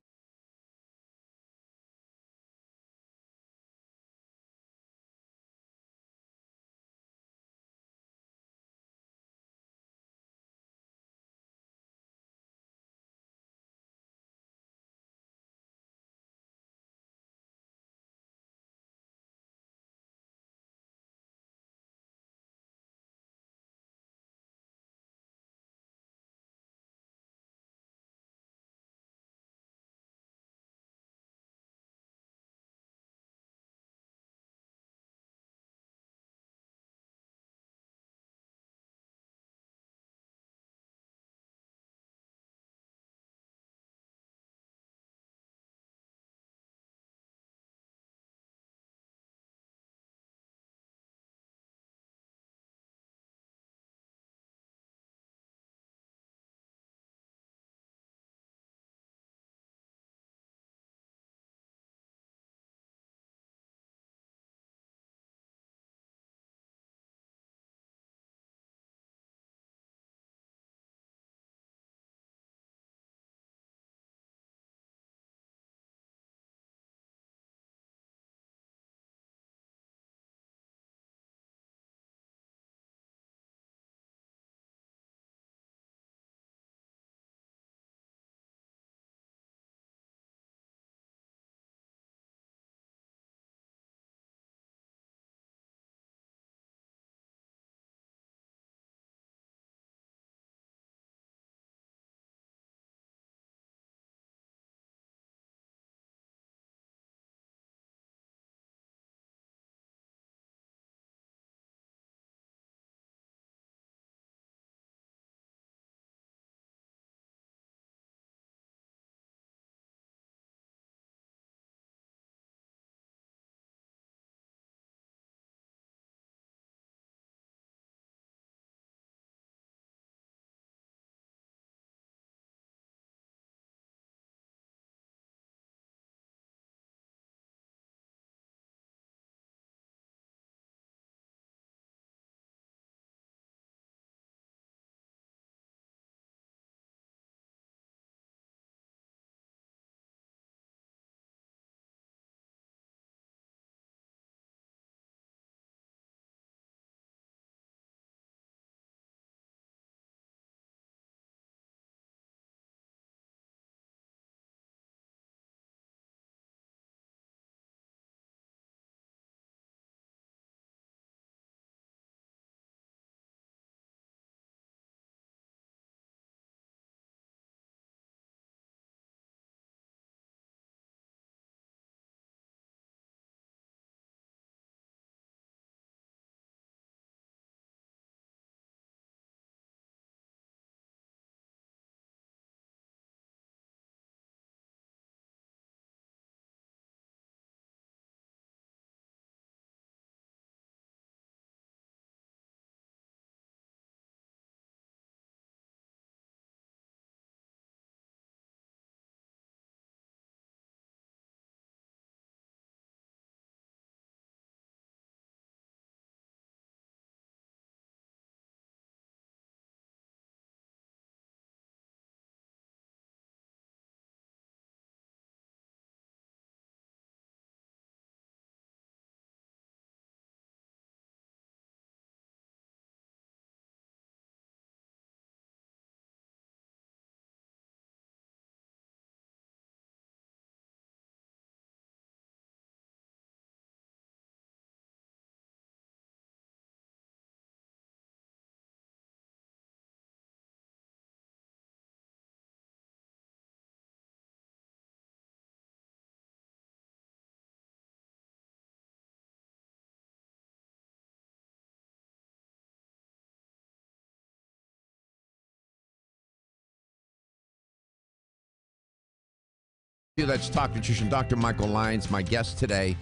Let's Talk Nutrition. Dr. Michael Lyons, my guest today.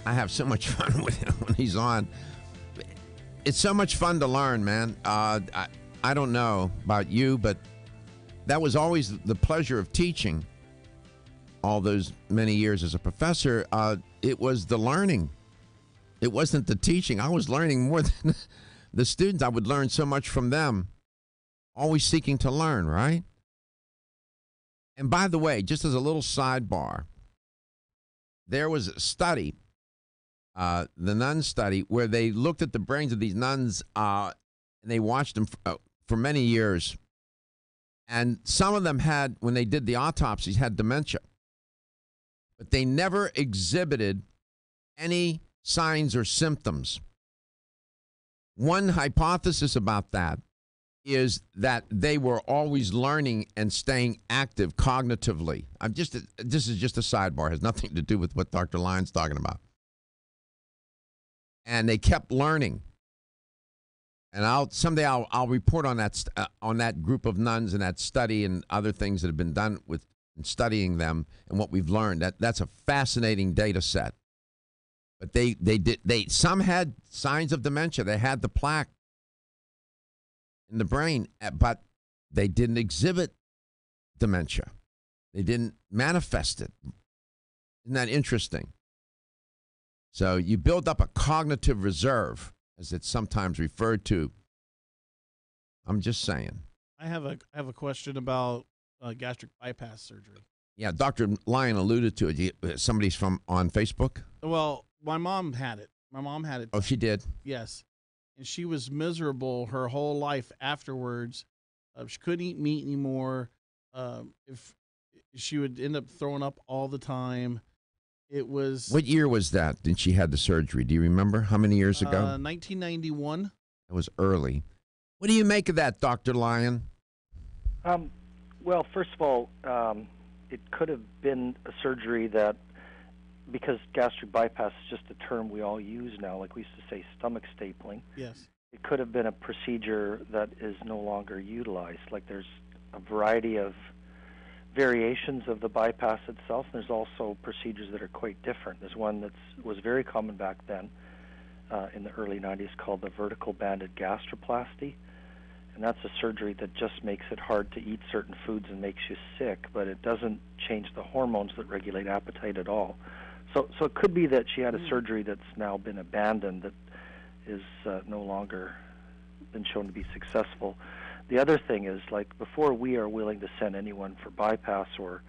I have so much fun with him when he's on. It's so much fun to learn, man. I don't know about you, but that was always the pleasure of teaching all those many years as a professor. It was the learning. It wasn't the teaching. I was learning more than the students. I would learn so much from them, always seeking to learn, right? And by the way, just as a little sidebar, there was a study, the nun study, where they looked at the brains of these nuns and they watched them for many years. And some of them had, when they did the autopsies, had dementia. But they never exhibited any signs or symptoms. One hypothesis about that is that they were always learning and staying active cognitively. This is just a sidebar. It has nothing to do with what Dr. Lyons talking about. And they kept learning. And someday I'll report on that group of nuns and that study and other things that have been done with studying them and what we've learned. That's a fascinating data set. But some had signs of dementia. They had the plaque in the brain, but they didn't exhibit dementia. They didn't manifest it. Isn't that interesting? So you build up a cognitive reserve, as it's sometimes referred to. I'm just saying. I have a question about gastric bypass surgery. Yeah, Dr. Lyon alluded to it. Somebody's on Facebook? Well, my mom had it. Oh, she did? Yes. And she was miserable her whole life afterwards. She couldn't eat meat anymore. If she would end up throwing up all the time. It was. What year was that? Did she had the surgery? Do you remember how many years ago? 1991. It was early. What do you make of that, Dr. Lyon? Well, first of all, it could have been a surgery that, because gastric bypass is just a term we all use now, like we used to say stomach stapling. Yes. It could have been a procedure that is no longer utilized. Like there's a variety of variations of the bypass itself. There's also procedures that are quite different. There's one that was very common back then in the early 90s called the vertical banded gastroplasty. And that's a surgery that just makes it hard to eat certain foods and makes you sick, but it doesn't change the hormones that regulate appetite at all. So it could be that she had a surgery that's now been abandoned that is no longer been shown to be successful. The other thing is, like, before we are willing to send anyone for bypass or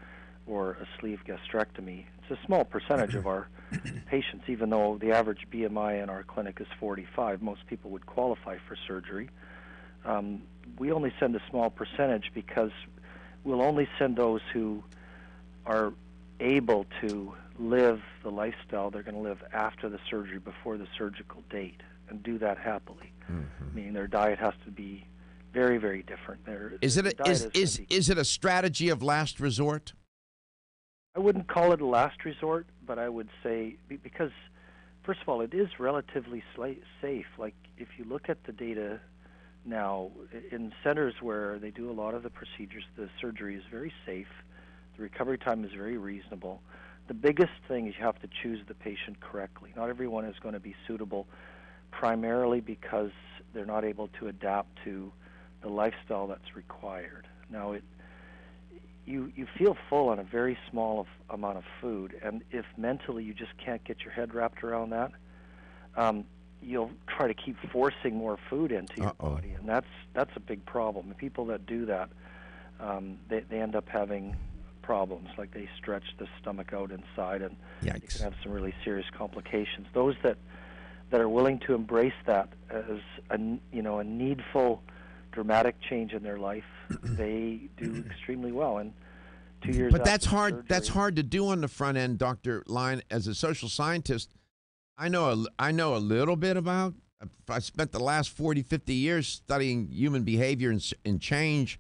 a sleeve gastrectomy, it's a small percentage of our patients, even though the average BMI in our clinic is 45. Most people would qualify for surgery. We only send a small percentage because we'll only send those who are able to live the lifestyle they're going to live after the surgery before the surgical date and do that happily. Mm-hmm. Meaning their diet has to be very, very different. Is it a strategy of last resort? I wouldn't call it a last resort, but I would say, because first of all, it is relatively safe. Like if you look at the data now, in centers where they do a lot of the procedures, the surgery is very safe. The recovery time is very reasonable. The biggest thing is you have to choose the patient correctly. Not everyone is going to be suitable, primarily because they're not able to adapt to the lifestyle that's required. Now, you feel full on a very small amount of food, and if mentally you just can't get your head wrapped around that, you'll try to keep forcing more food into your body, and that's a big problem. The people that do that, they end up having problems, like they stretch the stomach out inside, and you can have some really serious complications. Those that are willing to embrace that as a needful, dramatic change in their life, they do extremely well. And 2 years. But that's hard. Surgery, that's hard to do on the front end, Dr. Lyon. As a social scientist, I know a little bit about. I spent the last 40, 50 years studying human behavior and change.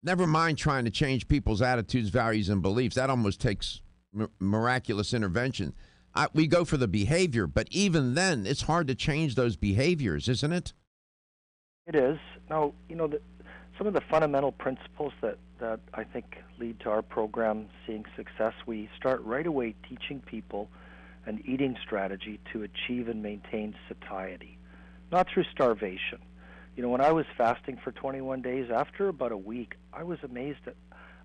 Never mind trying to change people's attitudes, values, and beliefs. That almost takes miraculous intervention. We go for the behavior, but even then, it's hard to change those behaviors, isn't it? It is. Now, some some of the fundamental principles that I think lead to our program seeing success, we start right away teaching people an eating strategy to achieve and maintain satiety, not through starvation. When I was fasting for 21 days, after about a week, I was amazed that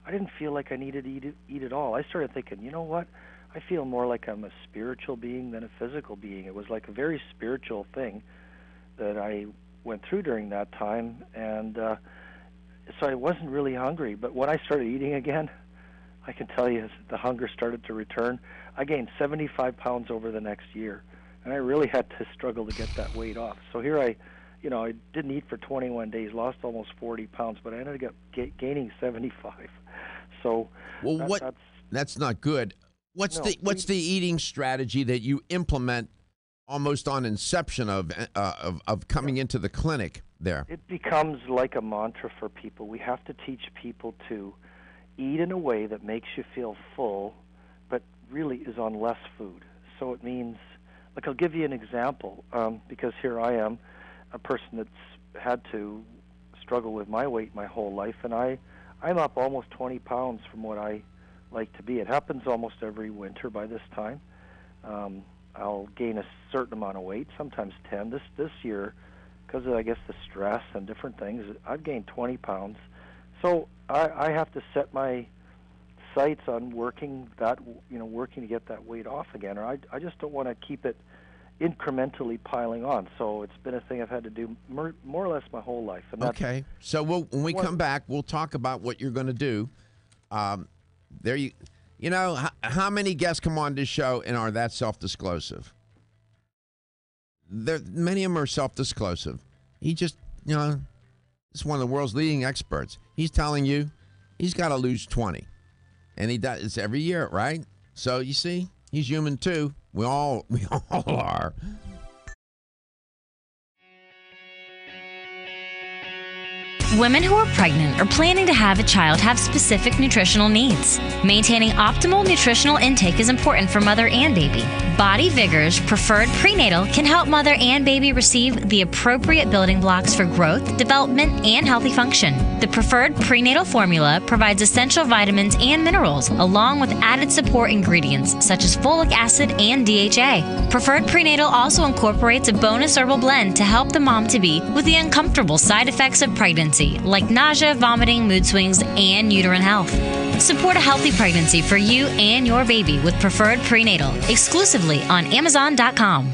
I didn't feel like I needed to eat at all. I started thinking, you know what? I feel more like I'm a spiritual being than a physical being. It was like a very spiritual thing that I went through during that time, and so I wasn't really hungry. But when I started eating again, I can tell you the hunger started to return. I gained 75 pounds over the next year, and I really had to struggle to get that weight off. So here I didn't eat for 21 days, lost almost 40 pounds, but I ended up gaining 75. So that's not good. What's the eating strategy that you implement almost on inception of coming into the clinic there? It becomes like a mantra for people. We have to teach people to eat in a way that makes you feel full, but really is on less food. So it means, like, I'll give you an example, because here I am, a person that's had to struggle with my weight my whole life, and I'm up almost 20 pounds from what I like to be. It happens almost every winter by this time. I'll gain a certain amount of weight, sometimes 10. This year, because of, I guess, the stress and different things, I've gained 20 pounds. So I have to set my sights on working to get that weight off again, or I just don't want to keep it incrementally piling on. So it's been a thing I've had to do more or less my whole life. And okay. So when we come back, we'll talk about what you're going to do. How many guests come on this show and are that self-disclosive? Many of them are self-disclosive. He just, is one of the world's leading experts. He's telling you he's got to lose 20. And he does this every year, right? So you see, he's human too. We all are. Women who are pregnant or planning to have a child have specific nutritional needs. Maintaining optimal nutritional intake is important for mother and baby. Body Vigor's Preferred Prenatal can help mother and baby receive the appropriate building blocks for growth, development, and healthy function. The Preferred Prenatal formula provides essential vitamins and minerals, along with added support ingredients such as folic acid and DHA. Preferred Prenatal also incorporates a bonus herbal blend to help the mom-to-be with the uncomfortable side effects of pregnancy, like nausea, vomiting, mood swings, and uterine health. Support a healthy pregnancy for you and your baby with Preferred Prenatal, exclusively on Amazon.com.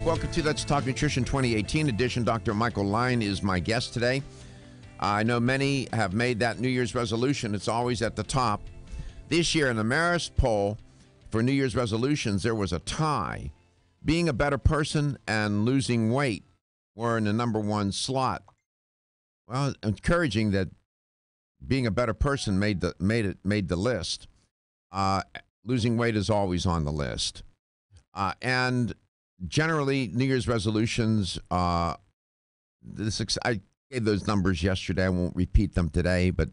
Welcome to Let's Talk Nutrition 2018 edition. Dr. Michael Lyon is my guest today. I know many have made that New Year's resolution. It's always at the top. This year in the Marist poll for New Year's resolutions, there was a tie. Being a better person and losing weight were in the number one slot. Well, encouraging that being a better person made the list. Losing weight is always on the list. And generally, New Year's resolutions, I gave those numbers yesterday. I won't repeat them today, but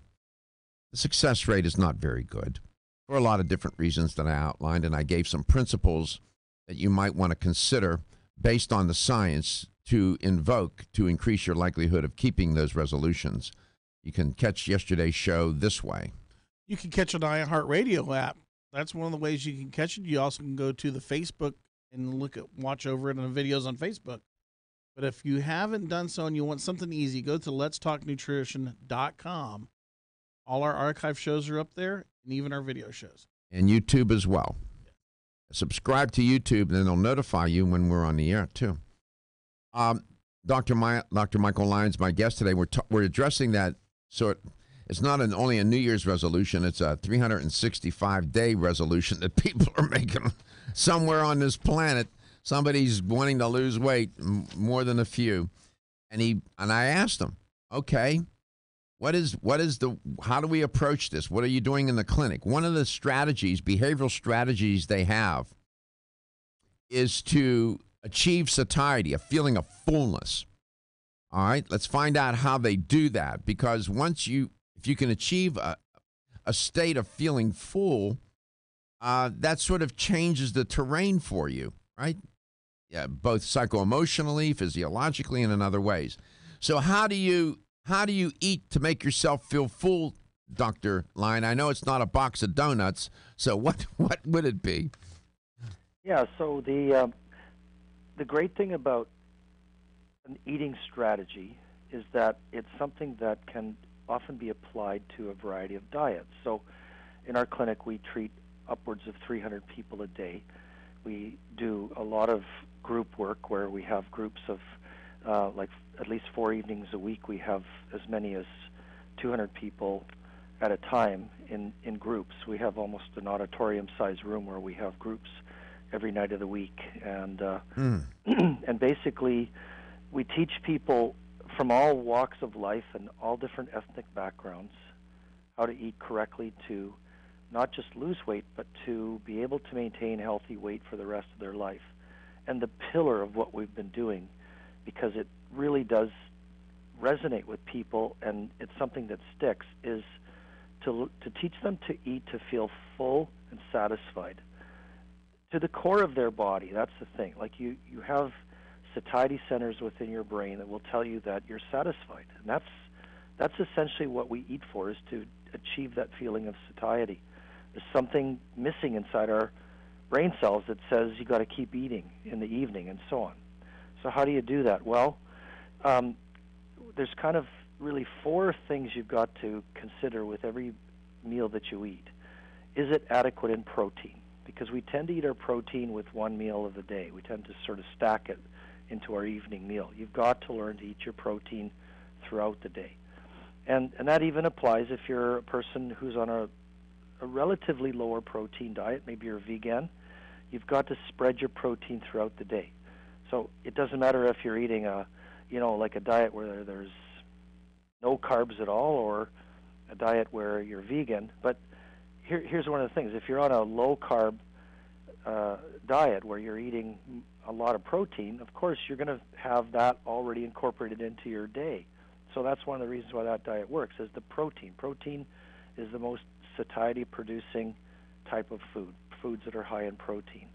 the success rate is not very good for a lot of different reasons that I outlined, and I gave some principles that you might want to consider based on the science to invoke to increase your likelihood of keeping those resolutions. You can catch yesterday's show this way. You can catch an iHeartRadio app. That's one of the ways you can catch it. You also can go to the Facebook and watch over it on videos on Facebook. But if you haven't done so and you want something easy, go to letstalknutrition.com. All our archive shows are up there, and even our video shows. And YouTube as well. Subscribe to YouTube, and it'll notify you when we're on the air, too. Dr. Michael Lyon's my guest today. We're addressing that. So it's not only a New Year's resolution. It's a 365-day resolution that people are making somewhere on this planet. Somebody's wanting to lose weight, more than a few. And I asked him, okay, how do we approach this? What are you doing in the clinic? One of the behavioral strategies they have is to achieve satiety, a feeling of fullness. All right, let's find out how they do that, because if you can achieve a state of feeling full, that sort of changes the terrain for you, right? Yeah, both psycho-emotionally, physiologically, and in other ways. So how do you eat to make yourself feel full, Dr. Lyon? I know it's not a box of donuts, so what would it be? Yeah, so the great thing about an eating strategy is that it's something that can often be applied to a variety of diets. So in our clinic, we treat upwards of 300 people a day. We do a lot of group work where we have groups of like at least 4 evenings a week. We have as many as 200 people at a time in groups. We have almost an auditorium-sized room where we have groups every night of the week. And and basically, we teach people from all walks of life and all different ethnic backgrounds how to eat correctly to not just lose weight, but to be able to maintain healthy weight for the rest of their life. And the pillar of what we've been doing, because it really does resonate with people and it's something that sticks, is to teach them to eat to feel full and satisfied. To the core of their body, that's the thing. Like you have satiety centers within your brain that will tell you that you're satisfied. And that's essentially what we eat for, is to achieve that feeling of satiety. There's something missing inside our brain cells that says you got to keep eating in the evening and so on. So how do you do that? Well, there's kind of really 4 things you've got to consider with every meal that you eat. Is it adequate in protein? Because we tend to eat our protein with one meal of the day. We tend to sort of stack it into our evening meal. You've got to learn to eat your protein throughout the day. And that even applies if you're a person who's on a relatively lower protein diet. Maybe you're a vegan. You've got to spread your protein throughout the day. So it doesn't matter if you're eating like a diet where there's no carbs at all, or a diet where you're vegan. But here's one of the things. If you're on a low-carb diet where you're eating a lot of protein, of course you're going to have that already incorporated into your day. So that's one of the reasons why that diet works, is the protein. Protein is the most satiety-producing type of foods that are high in protein.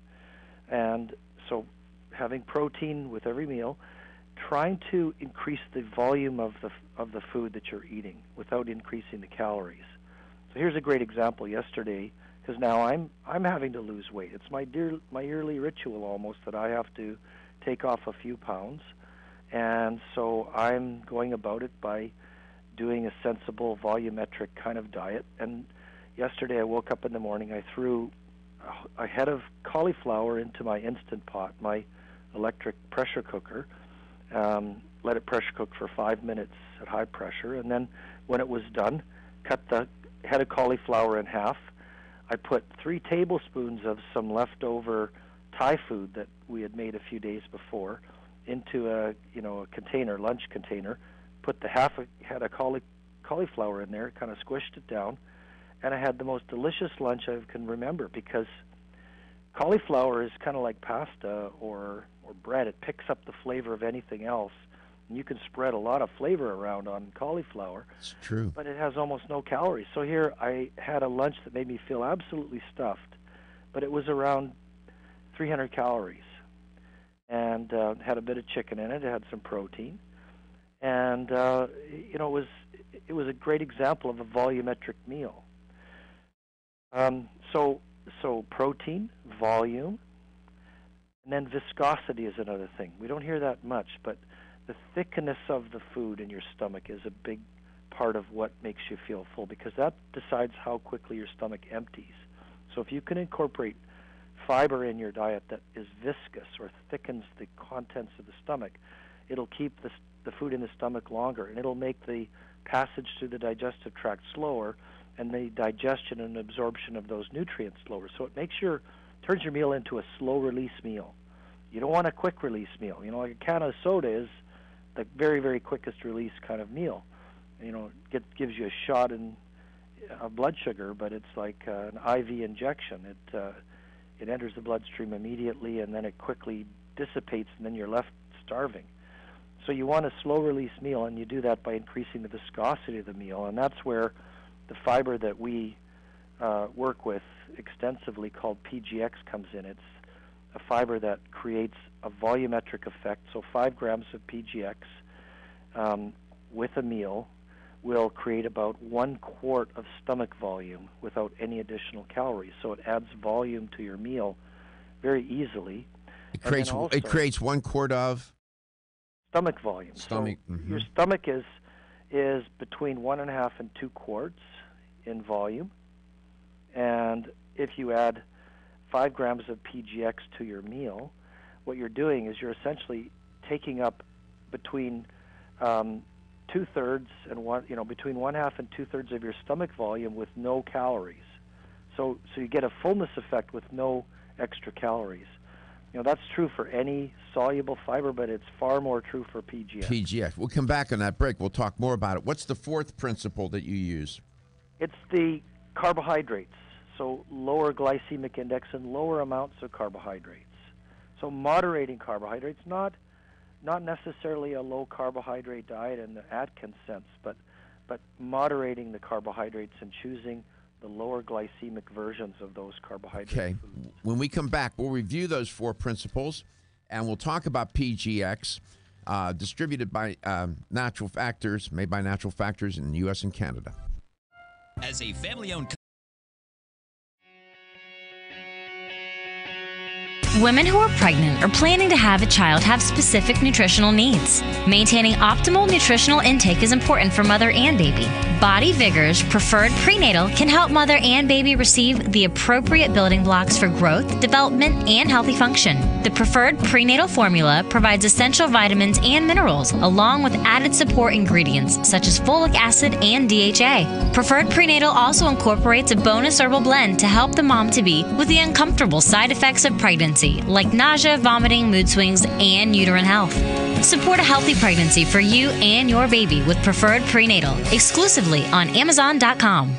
And so having protein with every meal, trying to increase the volume of the food that you're eating without increasing the calories. So here's a great example. Yesterday, because now I'm having to lose weight. It's my yearly ritual almost that I have to take off a few pounds, and so I'm going about it by doing a sensible volumetric kind of diet. And yesterday I woke up in the morning, I threw a head of cauliflower into my Instant Pot, my electric pressure cooker. Let it pressure cook for 5 minutes at high pressure, and then when it was done, cut the head of cauliflower in half. I put 3 tablespoons of some leftover Thai food that we had made a few days before into a container, lunch container. Put the half a head of cauliflower in there, kind of squished it down, and I had the most delicious lunch I can remember, because cauliflower is kind of like pasta or bread. It picks up the flavor of anything else. And you can spread a lot of flavor around on cauliflower. It's true. But it has almost no calories. So here I had a lunch that made me feel absolutely stuffed, but it was around 300 calories. And had a bit of chicken in it. It had some protein. And, it was a great example of a volumetric meal. So protein, volume, and then viscosity is another thing. We don't hear that much, but the thickness of the food in your stomach is a big part of what makes you feel full, because that decides how quickly your stomach empties. So if you can incorporate fiber in your diet that is viscous or thickens the contents of the stomach, it'll keep the food in the stomach longer, and it'll make the passage through the digestive tract slower, and the digestion and absorption of those nutrients slower. So it turns your meal into a slow release meal. You don't want a quick release meal. Like a can of soda is the very, very quickest release kind of meal. It gives you a shot of blood sugar, but it's like an IV injection. It enters the bloodstream immediately, and then it quickly dissipates, and then you're left starving. So you want a slow release meal, and you do that by increasing the viscosity of the meal, and that's where the fiber that we work with extensively, called PGX, comes in. It's a fiber that creates a volumetric effect. So 5 grams of PGX with a meal will create about 1 quart of stomach volume without any additional calories. So it adds volume to your meal very easily. It creates 1 quart of stomach volume. Your stomach is between 1.5 and 2 quarts in volume, and if you add 5 grams of PGX to your meal, what you're doing is you're essentially taking up between 2/3 and between 1/2 and 2/3 of your stomach volume with no calories. So you get a fullness effect with no extra calories. That's true for any soluble fiber, but it's far more true for PGX. PGX. We'll come back on that break. We'll talk more about it. What's the 4th principle that you use? It's the carbohydrates. So lower glycemic index and lower amounts of carbohydrates. So moderating carbohydrates, not necessarily a low carbohydrate diet in the Atkins sense, but moderating the carbohydrates and choosing the lower glycemic versions of those carbohydrate foods. When we come back, we'll review those 4 principles, and we'll talk about PGX, distributed by Natural Factors, made by Natural Factors in the U.S. and Canada. As a family-owned Women who are pregnant or planning to have a child have specific nutritional needs. Maintaining optimal nutritional intake is important for mother and baby. Body Vigor's Preferred Prenatal can help mother and baby receive the appropriate building blocks for growth, development, and healthy function. The Preferred Prenatal formula provides essential vitamins and minerals, along with added support ingredients such as folic acid and DHA. Preferred Prenatal also incorporates a bonus herbal blend to help the mom-to-be with the uncomfortable side effects of pregnancy, like nausea, vomiting, mood swings, and uterine health. Support a healthy pregnancy for you and your baby with Preferred Prenatal, exclusively on Amazon.com.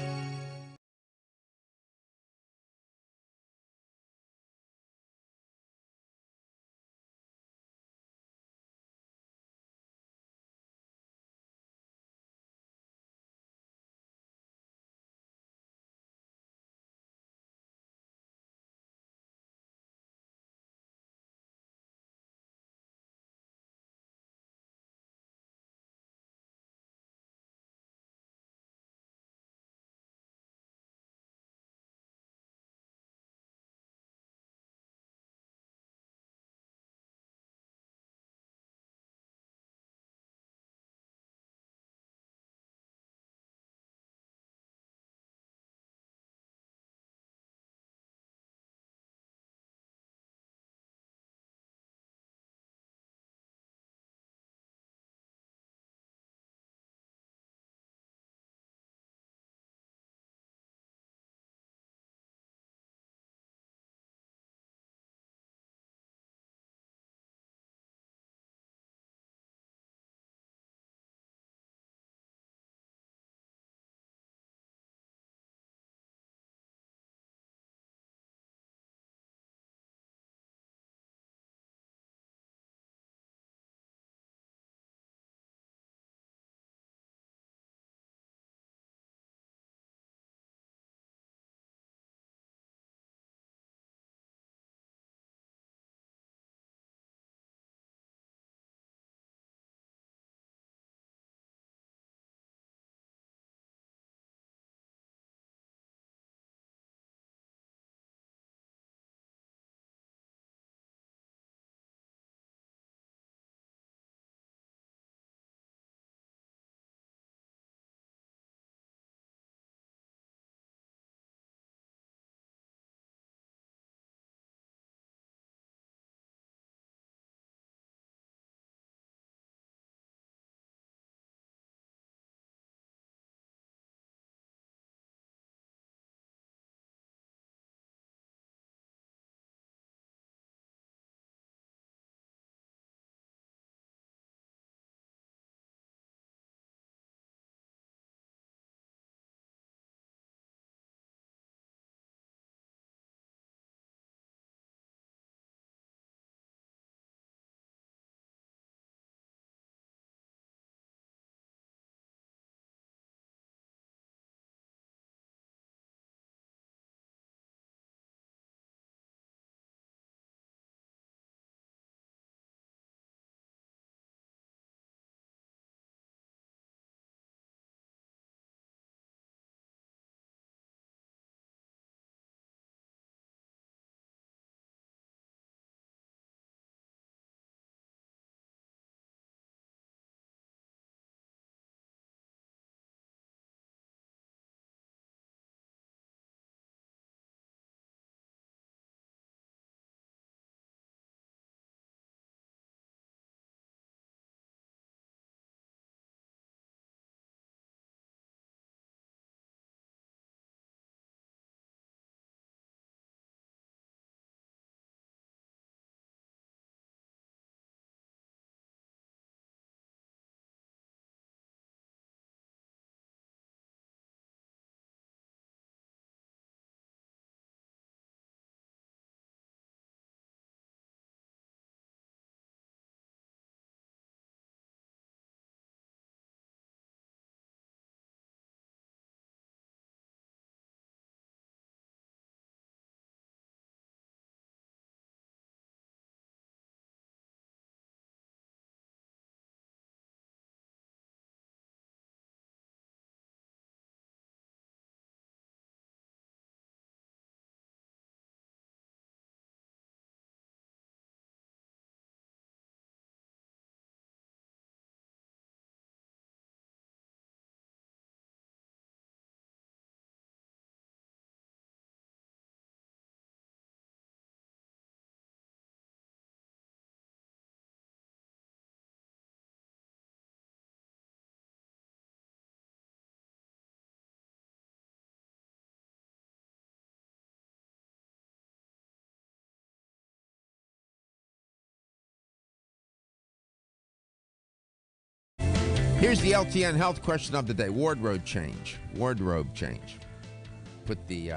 Here's the LTN health question of the day. Wardrobe change. Wardrobe change. Put the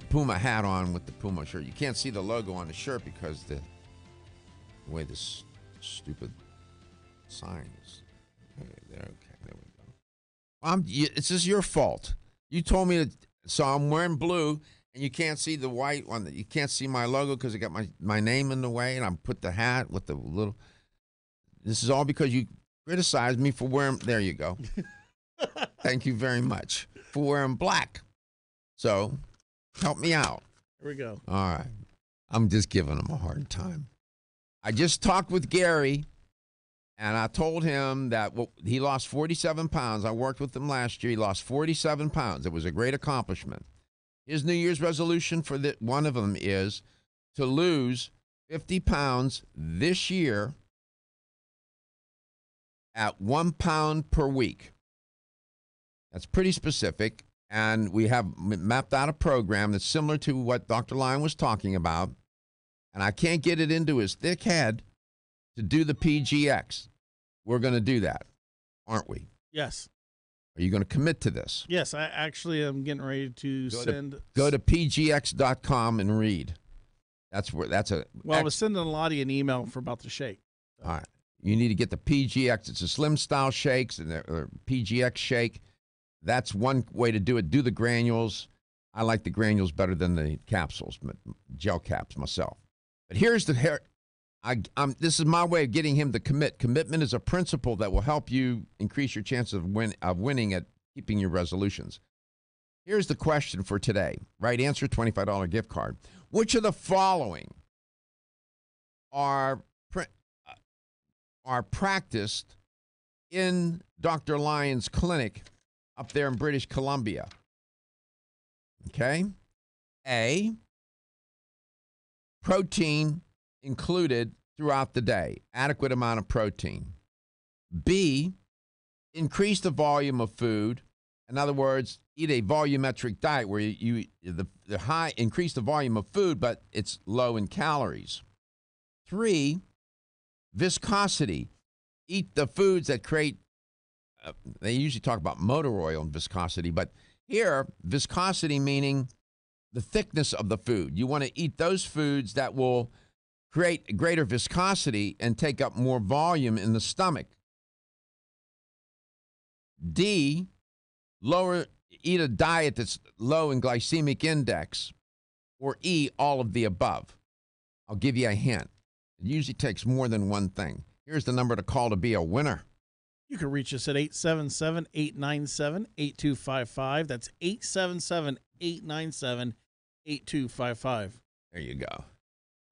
Puma hat on with the Puma shirt. You can't see the logo on the shirt because the way this stupid sign is. Okay, there we go. It's just your fault. You told me so I'm wearing blue, and you can't see the white one. You can't see my logo because I got my name in the way, and I put the hat with the little. This is all because you criticized me for wearing. There you go. Thank you very much for wearing black. So, help me out. Here we go. All right. I'm just giving him a hard time. I just talked with Gary, and I told him that he lost 47 pounds. I worked with him last year. He lost 47 pounds. It was a great accomplishment. His New Year's resolution for one of them is to lose 50 pounds this year at 1 pound per week. That's pretty specific. And we have mapped out a program that's similar to what Dr. Lyon was talking about. And I can't get it into his thick head to do the PGX. We're going to do that, aren't we? Yes. Are you going to commit to this? Yes, I actually am getting ready to send. Go to pgx.com and read. Well, I was sending a lot of you an email about the shake. All right. You need to get the PGX. It's a slim style shakes and or PGX shake. That's one way to do it. Do the granules. I like the granules better than the capsules, gel caps myself. But here's this is my way of getting him to commit. Commitment is a principle that will help you increase your chances of winning at keeping your resolutions. Here's the question for today. Right answer, $25 gift card. Which of the following are practiced in Dr. Lyon's clinic up there in British Columbia? Okay. A, protein included throughout the day, adequate amount of protein. B, increase the volume of food. In other words, eat a volumetric diet where you increase the volume of food, but it's low in calories. 3, viscosity. Eat the foods that create, they usually talk about motor oil and viscosity, but here, viscosity meaning the thickness of the food. You want to eat those foods that will create greater viscosity and take up more volume in the stomach. D, eat a diet that's low in glycemic index. Or E, all of the above. I'll give you a hint. It usually takes more than one thing. Here's the number to call to be a winner. You can reach us at 877-897-8255. That's 877-897-8255. There you go.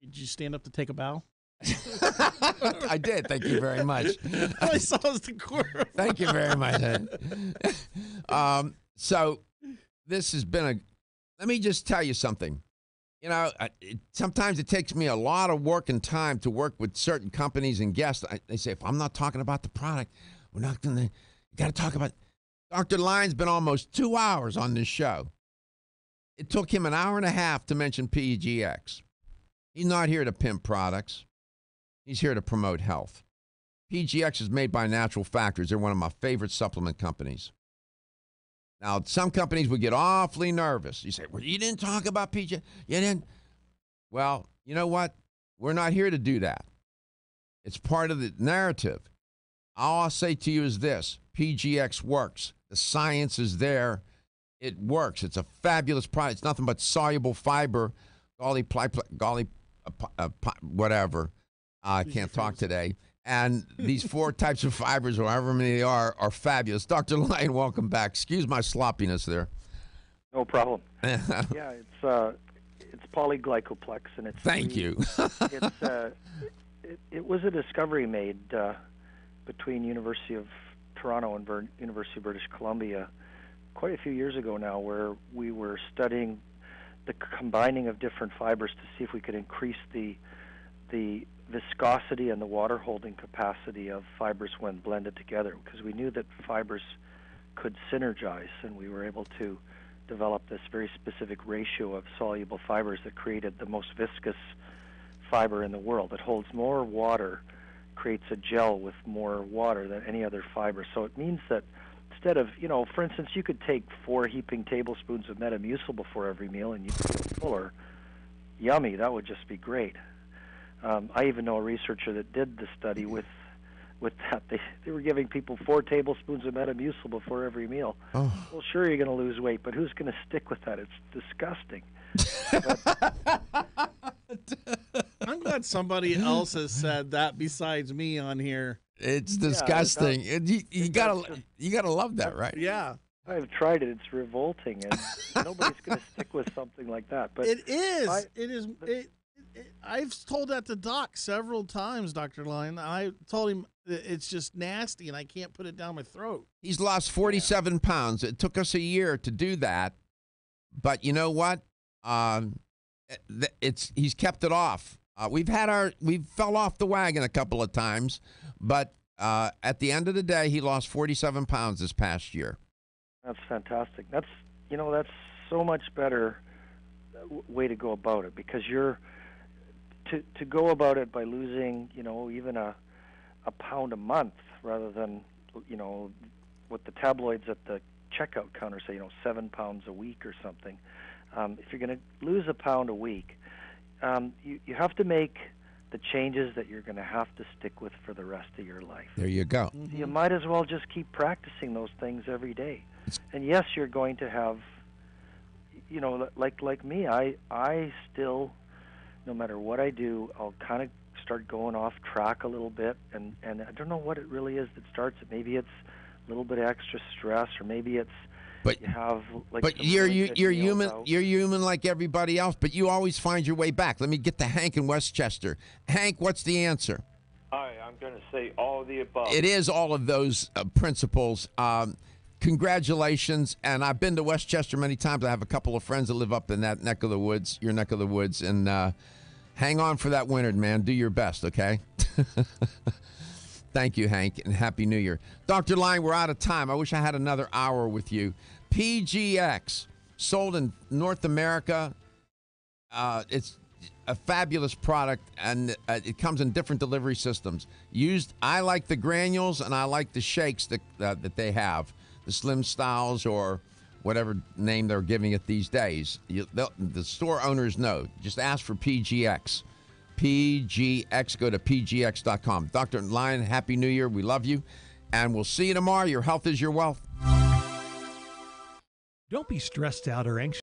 Did you stand up to take a bow? I did. Thank you very much. All I saw was the corner. Thank you very much. So this has been let me just tell you something. You know, sometimes it takes me a lot of work and time to work with certain companies and guests. They say, if I'm not talking about the product, we're not going to, you got to talk about, Dr. Lyon's been almost 2 hours on this show. It took him an hour and a half to mention PGX. He's not here to pimp products. He's here to promote health. PGX is made by Natural Factors. They're one of my favorite supplement companies. Now, some companies would get awfully nervous. You say, well, you didn't talk about PGX. You didn't. Well, you know what? We're not here to do that. It's part of the narrative. All I'll say to you is this. PGX works. The science is there. It works. It's a fabulous product. It's nothing but soluble fiber, whatever. I can't talk today. And these 4 types of fibers, or however many they are fabulous. Dr. Lyon, welcome back. Excuse my sloppiness there. No problem. Yeah, it's polyglycoplex, and it's. Thank you. It was a discovery made between University of Toronto and University of British Columbia quite a few years ago now, where we were studying the combining of different fibers to see if we could increase the viscosity and the water holding capacity of fibers when blended together, because we knew that fibers could synergize, and we were able to develop this very specific ratio of soluble fibers that created the most viscous fiber in the world. It holds more water creates a gel with more water than any other fiber. So it means that instead of, for instance, you could take 4 heaping tablespoons of Metamucil before every meal and you'd feel fuller. Yummy, that would just be great. I even know a researcher that did the study with that. They were giving people 4 tablespoons of Metamucil before every meal. Oh. Well, sure, you're going to lose weight, but who's going to stick with that? It's disgusting. I'm glad somebody else has said that besides me on here. It's disgusting. You gotta love that, right? Yeah. I've tried it. It's revolting, and nobody's going to stick with something like that. But it is. I've told that to Doc several times, Dr. Lyon. I told him it's just nasty, and I can't put it down my throat. He's lost 47 pounds. It took us a year to do that, but you know what? He's kept it off. We fell off the wagon a couple of times, but at the end of the day, he lost 47 pounds this past year. That's fantastic. That's so much better way to go about it, because you're to go about it by losing, even a pound a month rather than, what the tabloids at the checkout counter say, 7 pounds a week or something. If you're going to lose a pound a week, you have to make the changes that you're going to have to stick with for the rest of your life. There you go. Mm-hmm. You might as well just keep practicing those things every day. And yes, you're going to have, like me, I still, no matter what I do, I'll kind of start going off track a little bit, and I don't know what it really is that starts it. Maybe it's a little bit of extra stress, or maybe it's you have like. But you're human. You're human like everybody else. But you always find your way back. Let me get to Hank in Westchester. Hank, what's the answer? Hi, I'm going to say all of the above. It is all of those principles. Congratulations. And I've been to Westchester many times. I have a couple of friends that live up in that neck of the woods, your neck of the woods. And hang on for that winter, man. Do your best, okay? Thank you, Hank, and Happy New Year. Dr. Lyon, we're out of time. I wish I had another hour with you. PGX, sold in North America. It's a fabulous product, and it comes in different delivery systems. I like the granules, and I like the shakes that they have, the Slim Styles or whatever name they're giving it these days. The store owners know. Just ask for PGX. PGX, go to pgx.com. Dr. Lyon, Happy New Year. We love you, and we'll see you tomorrow. Your health is your wealth. Don't be stressed out or anxious.